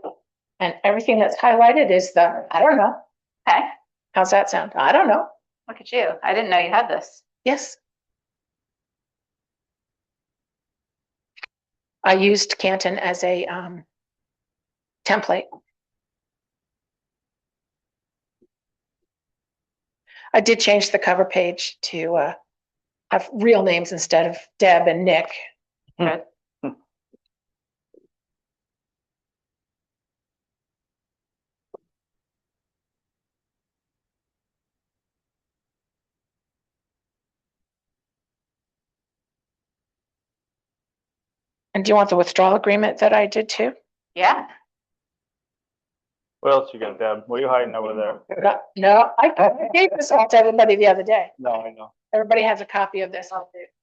And everything that's highlighted is I don't know. Okay, How's that sound? I don't know. look at you. I didn't know you had this. Yes. I used Canton as a template. I did change the cover page to have real names instead of Deb and Nick. Good. And do you want the withdrawal agreement that I did too? Yeah, What else you got, Deb? What are you hiding over there? No, I gave this all to everybody the other day. No, I know. Everybody has a copy of this.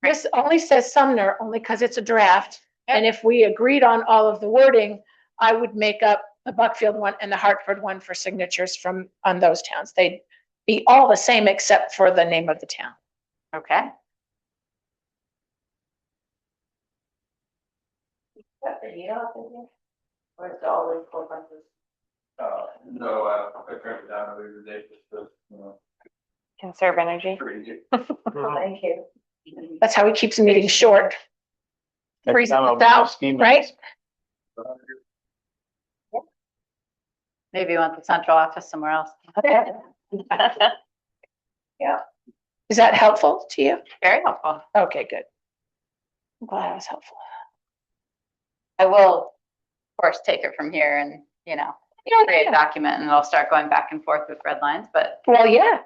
This only says Sumner, only because it's a draft. And if we agreed on all of the wording, I would make up the Buckfield one and the Hartford one for signatures on those towns. They'd be all the same except for the name of the town. okay. Or it's always 400. No, I turned it down earlier today, just, Conserve energy. pretty good. Thank you. That's how he keeps meetings short. Next Freeze time it I'll out, scheme it. right? Maybe you want the central office somewhere else. Is that helpful to you? Very helpful. Okay, good. I'm glad I was helpful. I will, of course, take it from here and, you know, create a document and I'll start going back and forth with red lines, but Well, yeah,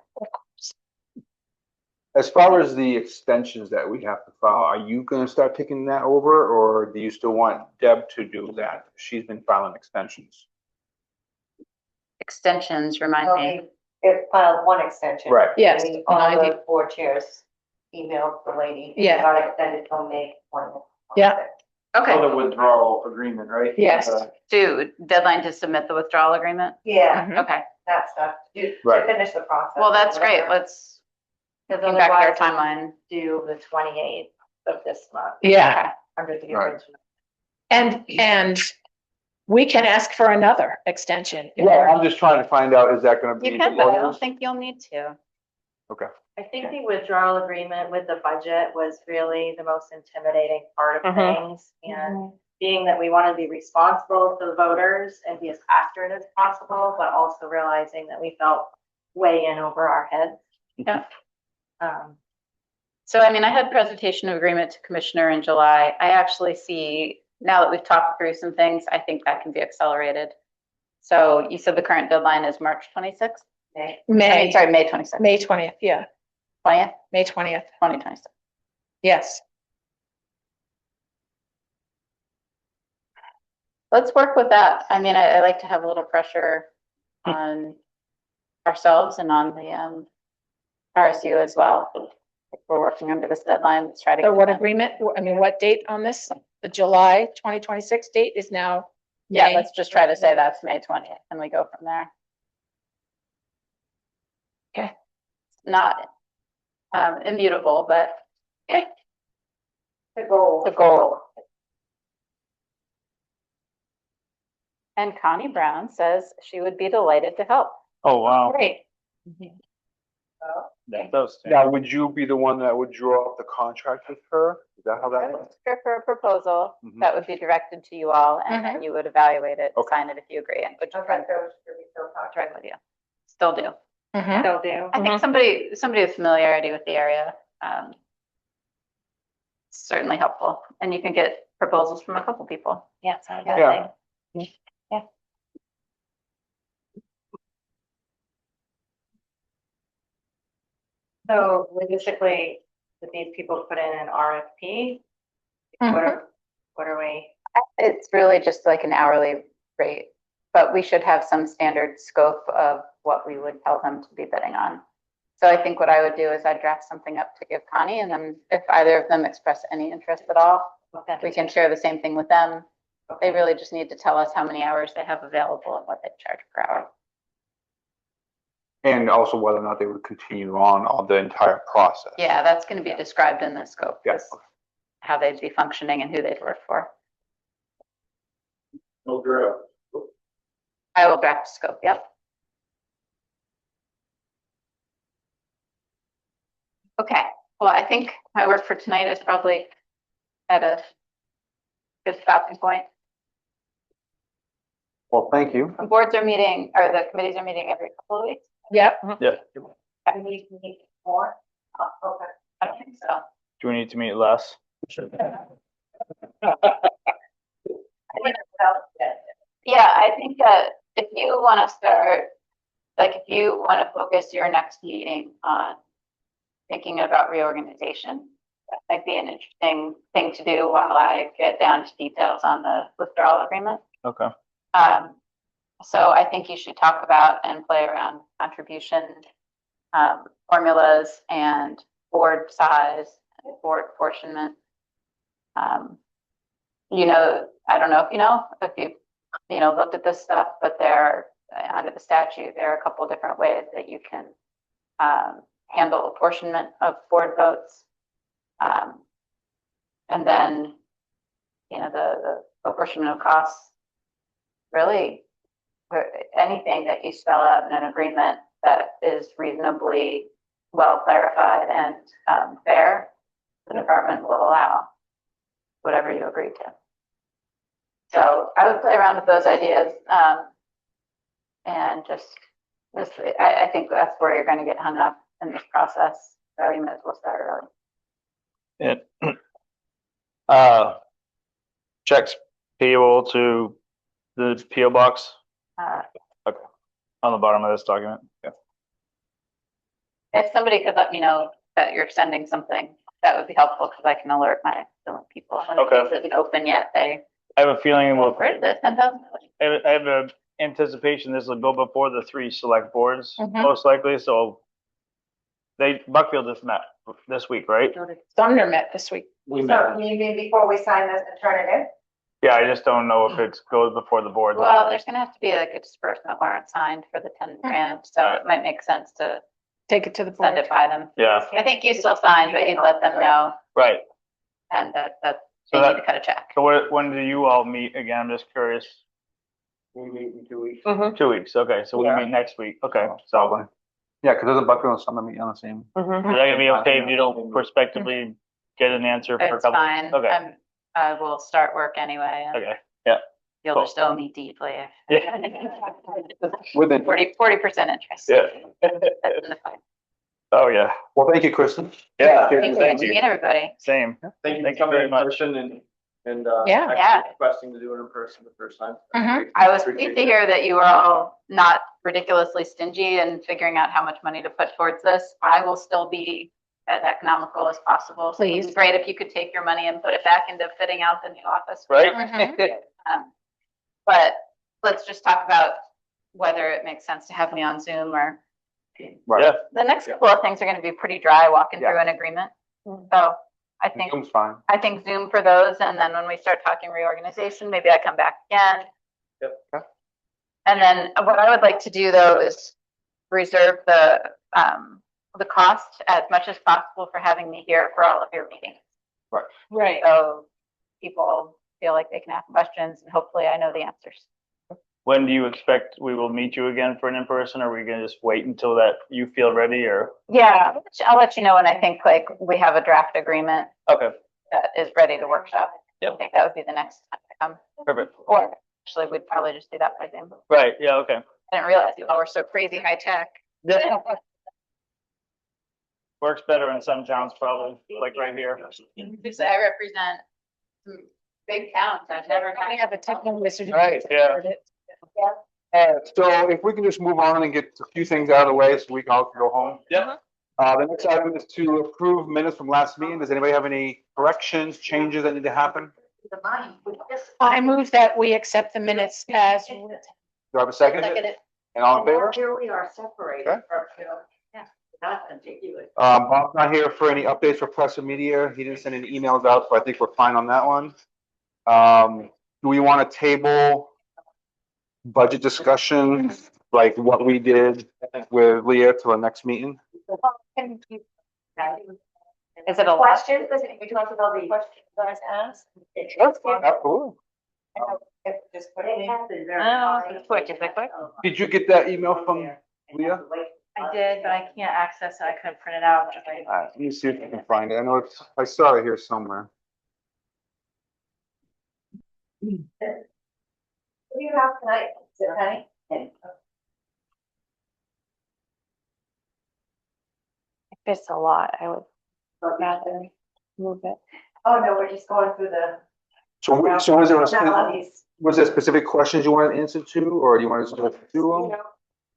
As far as the extensions that we have to file, are you gonna start taking that over, or do you still want Deb to do that? She's been filing extensions. extensions remind me. Okay, it filed one extension. Right. yes. We- All 90. the board chairs emailed the lady. Yeah. Got extended till May 20th. Yeah. Okay, Oh, the withdrawal agreement, right? Yes. so deadline to submit the withdrawal agreement? Yeah, Mhm. Okay, that stuff, to Right. finish the process. well, that's great. Let's Because get back to our otherwise, timeline. due the 28th of this month, Yeah, under the Right. original. and we can ask for another extension. if Well, we're- I'm just trying to find out, is that gonna be? You can, but I don't think you'll need to. Okay. I think the withdrawal agreement with the budget was really the most intimidating part of Mhm. things. And being that we want to be responsible to the voters and be as accurate as possible, but also realizing that we felt way in over our heads. Yeah. Um, So, I mean, I had presentation of agreement to commissioner in July. I actually see, now that we've talked through some things, I think that can be accelerated. So you said the current deadline is March 26th? May, Sorry, May 26th, May 20th, yeah, 20th, May 20th, 2026. yes. Let's work with that. I mean, I like to have a little pressure on ourselves and on the RSU as well. If we're working under this deadline, let's try to. So get what that. agreement, I mean, what date on this? The July 2026 date is now Yeah, let's just try to say that's May 20th and we go from there. Okay. Not immutable, but okay. The goal. The goal. And Connie Brown says she would be delighted to help. Oh, wow. Great. That does. Now, would you be the one that would draw up the contract with her? Is that how that works? For a proposal Mhm. that would be directed to you all, and then you would evaluate it, Okay. sign it if you agree, and put your friend direct with you. Still do. They'll do. I think somebody with familiarity with the area, certainly helpful, and you can get proposals from a couple people. Yeah, it's not a Yeah. bad thing. Yeah. So logistically, would these people put in an RFP? What are we? It's really just like an hourly rate, but we should have some standard scope of what we would tell them to be bidding on. So I think what I would do is I'd draft something up to give Connie, and then if either of them express any interest at all, we can share the same thing with them. They really just need to tell us how many hours they have available and what they charge per hour. And also whether or not they would continue on the entire process. Yeah, that's going to be described in the scope. Yes. How they'd be functioning and who they'd work for. No draft. I will draft a scope, yep. Okay, well, I think my work for tonight is probably at a good stopping point. Well, thank you. The boards are meeting, or the committees are meeting every couple of weeks. Yep. Yeah. And we meet more? Oh, okay, I don't think so. Do we need to meet less? Yeah, I think that if you want to start, like if you want to focus your next meeting on thinking about reorganization, that might be an interesting thing to do while I get down to details on the withdrawal agreement. Okay. So I think you should talk about and play around contribution formulas and board size, board apportionment. You know, I don't know if you looked at this stuff, but there, under the statute, there are a couple different ways that you can handle apportionment of board votes. And then, the apportionment of costs, really, anything that you spell out in an agreement that is reasonably well clarified and fair, the department will allow whatever you agree to. So I would play around with those ideas, and I think that's where you're going to get hung up in this process. So you might as well start early. Checks payable to the PO box Uh, on the bottom of this document. Yeah. If somebody could let me know that you're sending something, that would be helpful because I can alert my billing people. When Okay. it isn't open yet, they, I have a feeling where did this $10,000? I have an anticipation this will go before the 3 select boards, Mhm. most likely. So Buckfield just met this week, right? Sumner met this week. We So you mean before we sign this and turn it in? Yeah, I just don't know if it goes before the board. Well, there's going to have to be like a disbursement warrant signed for the 10 grand, so it might make sense to Take it to the send board. it by them. Yeah, I think you still signed, but you let them know, right. and that So they that- need to cut a check. So when do you all meet again? I'm just curious. We meet in 2 weeks. 2 weeks. Okay, so we Yeah. meet next week. Okay, so Probably. Yeah, because there's a Buckfield and Sumner meeting on the same. is that gonna be okay if you don't prospectively get an answer for a It's couple? fine. Okay. I will start work anyway. And Okay. you'll Cool. just owe me deeply. Within. 40% interest. Yeah. That's in the fine. Oh, yeah. Well, thank you, Kristen. Yeah. Thank you. Meet everybody. Same. Thank you Thank for you very coming in much. person and Yeah. actually Yeah. requesting to do it in person the first time. Mhm. I was pleased to hear that you were all not ridiculously stingy and figuring out how much money to put towards this. I will still be as economical as possible. So it'd be Please. great if you could take your money and put it back into fitting out the new office. Right? But let's just talk about whether it makes sense to have me on Zoom or. Right. Yeah. The next couple of things are going to be pretty dry, walking Yeah. through an agreement. So I think Zoom's fine. Zoom for those, and then when we start talking reorganization, maybe I come back again. And then what I would like to do though is reserve the cost as much as possible for having me here for all of your meetings. Right. So people feel like they can ask questions and hopefully I know the answers. When do you expect we will meet you again for an in-person? Or are we gonna just wait until that you feel ready or? Yeah, I'll let you know when I think like we have a draft agreement Okay, that is ready to workshop. Yep. I think that would be the next time to come. perfect. Or actually, we'd probably just do that by Zoom. Right, yeah, okay. I didn't realize you all were so crazy high tech. Works better in some towns probably, like right here. Because I represent some big towns. I've never. We have a technical wizard. Right, yeah. So if we can just move on and get a few things out of the way so we can all go home. Yeah. The next item is to approve minutes from last meeting. Does anybody have any corrections, changes that need to happen? I move that we accept the minutes as. Do I have a second? And all in favor? Here we are separated Okay. from, not contiguous. Bob's not here for any updates for press and media. He didn't send any emails out, so I think we're fine on that one. Do we want to table budget discussion, like what we did with Leah to our next meeting? Is it a lot? Questions, we talked about the questions that was asked. Absolutely. It happened very. Oh, it's quick. Is it quick? Did you get that email from Leah? I did, but I can't access it. I couldn't print it out. All right, let me see if I can find it. I know it's, I saw it here somewhere. What do you have tonight? Is it honey? If it's a lot, I would rather move it. Oh, no, we're just going through the. So was there Personalities. was there specific questions you wanted answered to, or do you want to just go through them?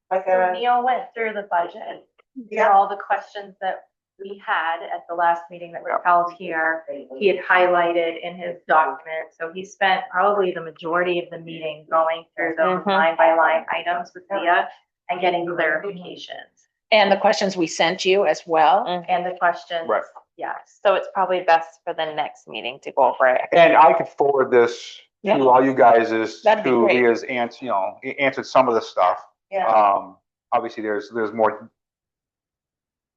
Like So Neil went through the budget. These are all the questions that we had at the last meeting that were held here. He had highlighted in his document, so he spent probably the majority of the meeting going through those Mhm. line by line items with Leah and getting clarifications. And the questions we sent you as well. And the questions, Right. yes. So it's probably best for the next meeting to go over it. And I could forward this Yeah. to all you guys as That'd be to great. Leah's answer, he answered some of the stuff. Yeah. Obviously there's more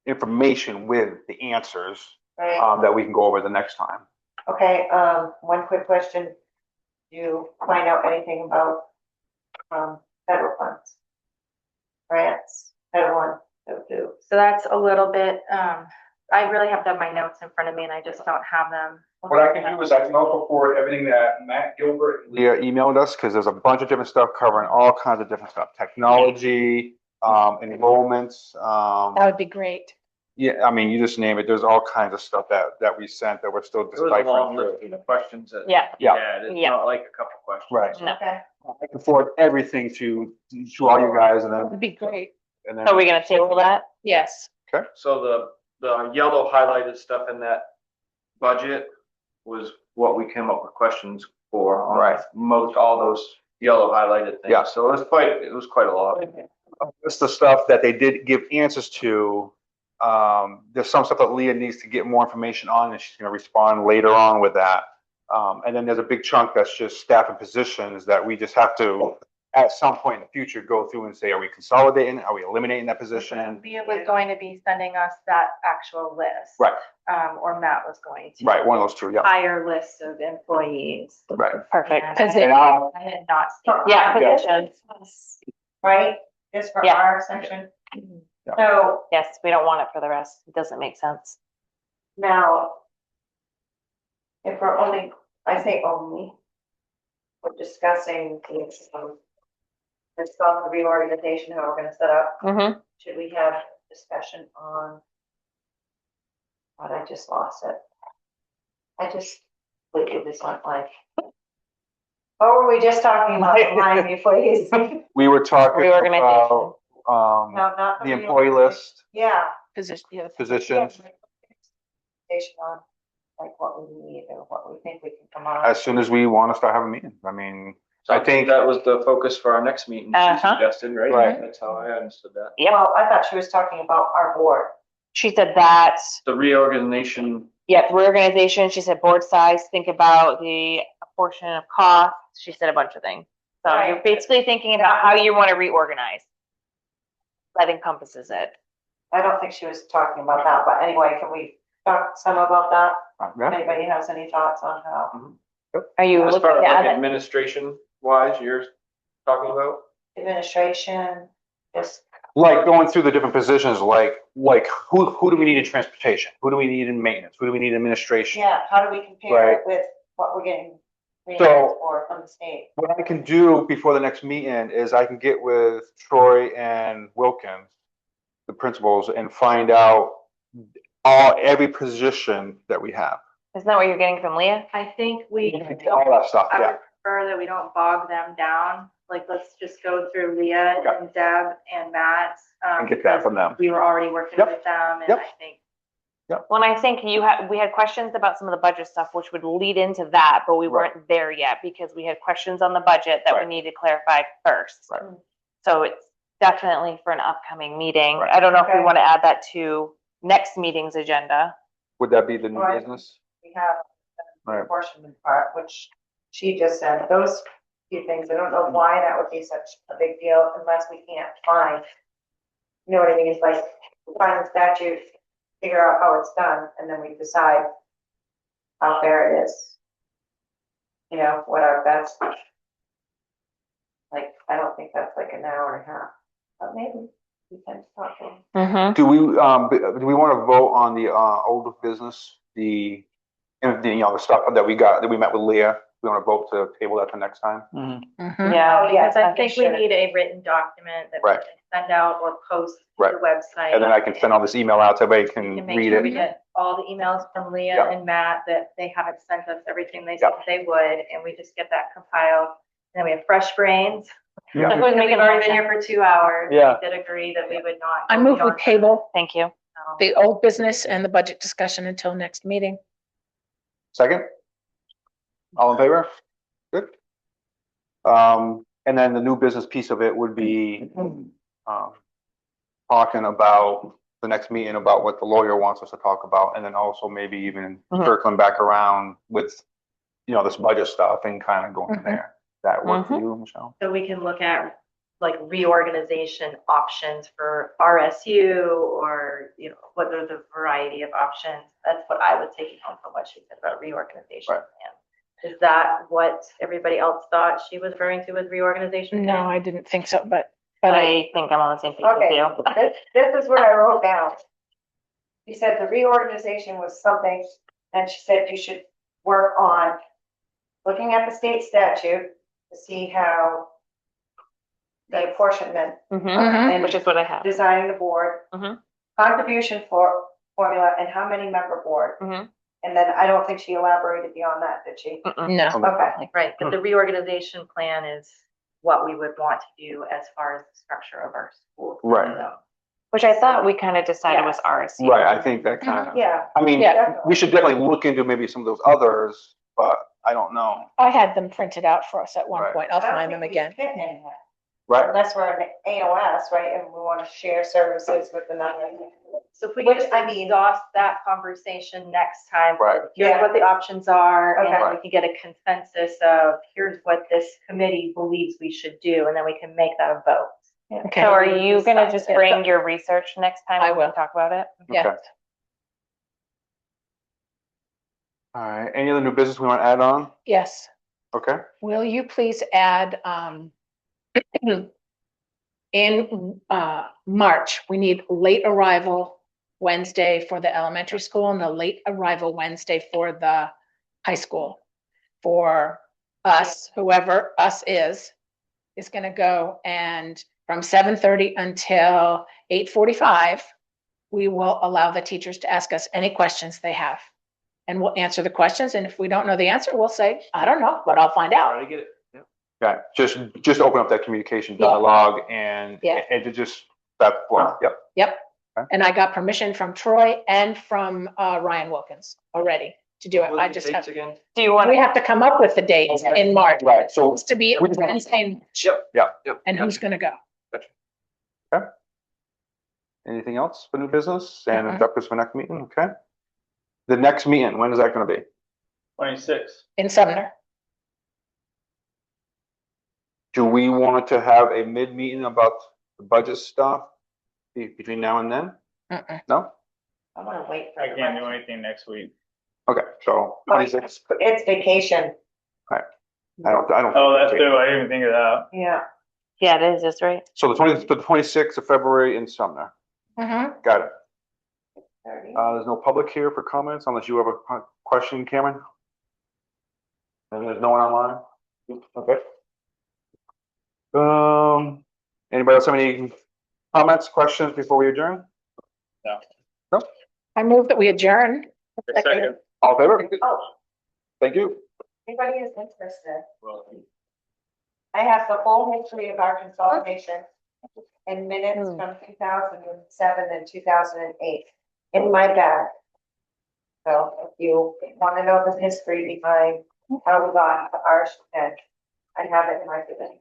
information with the answers, Right. that we can go over the next time. Okay, one quick question. Do you find out anything about, federal funds? Grants, federal one, so do. So that's a little bit, I really have to have my notes in front of me and I just don't have them. What I can do is I can also forward everything that Matt Gilbert and Leah emailed us, because there's a bunch of different stuff covering all kinds of different stuff, technology, enrollments, That would be great. yeah, I mean, you just name it. There's all kinds of stuff that we sent that we're still It was a long deciphering list through. of questions that. Yeah. Yeah. It's Yeah. not like a couple questions. Right. No. Okay. I can forward everything to all you guys and That'd then, be great. Are we gonna table that? Yes. So the yellow highlighted stuff in that budget was what we came up with questions for on Right. most, all those yellow highlighted things. Yeah. So it was quite a lot. it's the stuff that they did give answers to. There's some stuff that Leah needs to get more information on, and she's gonna respond later on with that. And then there's a big chunk that's just staff and positions that we just have to, at some point in the future, go through and say, are we consolidating? Are we eliminating that position? Leah was going to be sending us that actual list. Right. Or Matt was going to. Right, one of those two, yeah, Higher list of employees. right. Perfect. And Because And I'll, I had not seen. Yeah, Yeah. positions. Right, just for Yeah. our section. Yeah. So Yes, we don't want it for the rest. It doesn't make sense. now, if we're only, I say only, we're discussing the reorganization, how we're gonna set up, Mm-hmm. should we have discussion on? But I just lost it. Wait, this one, like. What were we just talking about? Remind me, please. No, we were talking Reorganization. about, not. the employee list, Yeah. position, yeah, positions, Station on, like what we need or what we think we can come on. as soon as we want to start having meetings. I mean, So I think, that was the focus for our next meeting, she Uh-huh. suggested, right? Right. That's how I understood that. Yep. Well, I thought she was talking about our board. She said that, The reorganization, yep, reorganization. She said board size, think about the portion of cost. She said a bunch of things. So you're basically thinking about how you want to reorganize. That encompasses it. I don't think she was talking about that, but anyway, can we talk some about that? Yeah. Anybody has any thoughts on how Are you As looking far as at like it? administration wise, you're talking about? administration, just, Like going through the different positions, like who do we need in transportation? Who do we need in maintenance? Who do we need in administration? yeah, how do we compare Right. it with what we're getting So- or from the state? What I can do before the next meeting is I can get with Troy and Wilkins, the principals, and find out every position that we have. Isn't that what you're getting from Leah? I think we, All that stuff, I yeah. would prefer that we don't bog them down. Like, let's just go through Leah Okay. and Deb and Matt. And get that from them. We were already working Yep. with them, and Yep. I think Well, and I think we had questions about some of the budget stuff, which would lead into that, but we Right. weren't there yet because we had questions on the budget that we Right. need to clarify first. Right. So it's definitely for an upcoming meeting. Right. I don't know if we Okay. want to add that to next meeting's agenda. Would that be the new Right. business? We have the Right. apportionment part, which she just said, those few things, I don't know why that would be such a big deal unless we can't find. You know what I mean? It's like, find the statute, figure out how it's done, and then we decide how fair it is. You know, what our best. Like, I don't think that's like an hour and a half, but maybe we can talk. Mm-hmm. Do we want to vote on the old business, the the stuff that we met with Leah? We want to vote to table that for next time? Mhm. Yeah. Oh, yes, because I I think we should. need a written document that we Right. can send out or post to Right. the website. And then I can send all this email out so everybody We can can make read sure we it. get all the emails from Leah Yeah. and Matt that they haven't sent us everything they said Yeah. they would, and we just get that compiled. And then we have fresh brains. Yeah. Who's Because making we've a already been motion? here for 2 hours. Yeah. We did agree that we would not. I go move we beyond table Thank you. that. the old business and the budget discussion until next meeting. Second? All in favor? Good. And then the new business piece of it would be, talking about the next meeting about what the lawyer wants us to talk about, and then also maybe even Mhm. circling back around with, this budget stuff and kind of going from Mhm. there. That work for you, Michelle? So we can look at like reorganization options for RSU or, what are the variety of options? That's what I would take home from what she said about reorganization Right. plan. Is that what everybody else thought she was referring to with reorganization? No, plan? I didn't think so, but I think I'm on the same page with Okay, you. this is what I wrote down. She said the reorganization was something, and she said you should work on looking at the state statute to see how the apportionment Mm-hmm. and Which is what I have. designing the board, Mhm. contribution formula, and how many member board. Mhm. And then I don't think she elaborated beyond that, did she? Mm-mm. no. Okay, Right, but the reorganization plan is what we would want to do as far as the structure of our school. Right. Which I thought we kind of decided was RSU. Right, I think that kind of, yeah. I mean, Yeah. we should definitely look into maybe some of those others, but I don't know. I had them printed out for us at one Right. point. I'll I don't find them think we again. fit in that. Right, Unless we're an AOS, right, and we want to share services with another. So if we Which, just I mean- exhaust that conversation next time. right. Here's Yeah. what the options are, Okay. and we can get a consensus of, here's what this committee believes we should do, and then we can make that a vote. Okay. So are you gonna just Yeah. bring your research next time I when we will. talk about it? Yeah. Okay. All right, any other new business we want to add on? Yes. Okay, Will you please add, in, March, we need late arrival Wednesday for the elementary school and the late arrival Wednesday for the high school. For us, whoever us is gonna go, and from 7:30 until 8:45, we will allow the teachers to ask us any questions they have. And we'll answer the questions, and if we don't know the answer, we'll say, I don't know, but I'll find out. I get it. Yeah. yeah, just open up that communication Yeah. dialogue and, Yeah. and to just, that, well, yep. Yep. Okay. And I got permission from Troy and from Ryan Wilkins already to do it. What I are the just dates have, again? Do you want we to, have to come up with the dates in March. Right, so, It's to be We just want- Wednesday in March. Yep. And who's gonna go? anything else for new business? And Mhm. that was for next meeting, okay? The next meeting, when is that gonna be? 26. In Sumner. Do we want to have a mid-meeting about the budget stuff between now and then? No? I'm gonna wait for. I can't do anything next week. Okay, so 26. It's vacation. I don't. Oh, that's true. I didn't even think of that. Yeah. Yeah, it is, that's right. So the 26th of February in Sumner. Mm-hmm. Got it. There's no public here for comments unless you have a question, Cameron? And there's no one online? Okay. Anybody else have any comments, questions before we adjourn? No? I move that we adjourn. Second. All in favor? Oh, Thank you. anybody is interested? I have the whole history of our consolidation and minutes from 2007 and 2008 in my bag. So if you want to know the history behind how we got to our head, I have it in my possession.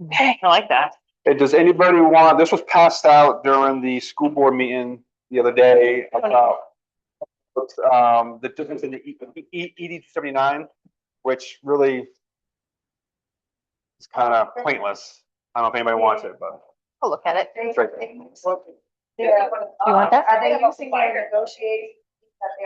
Okay, I like that. Hey, does anybody want, this was passed out during the school board meeting the other day about the difference in the ED 79, which really is kind of pointless. I don't know if anybody wants it, but. I'll look at it. It's right there. Yeah. You want that? Are they using their negotiating that they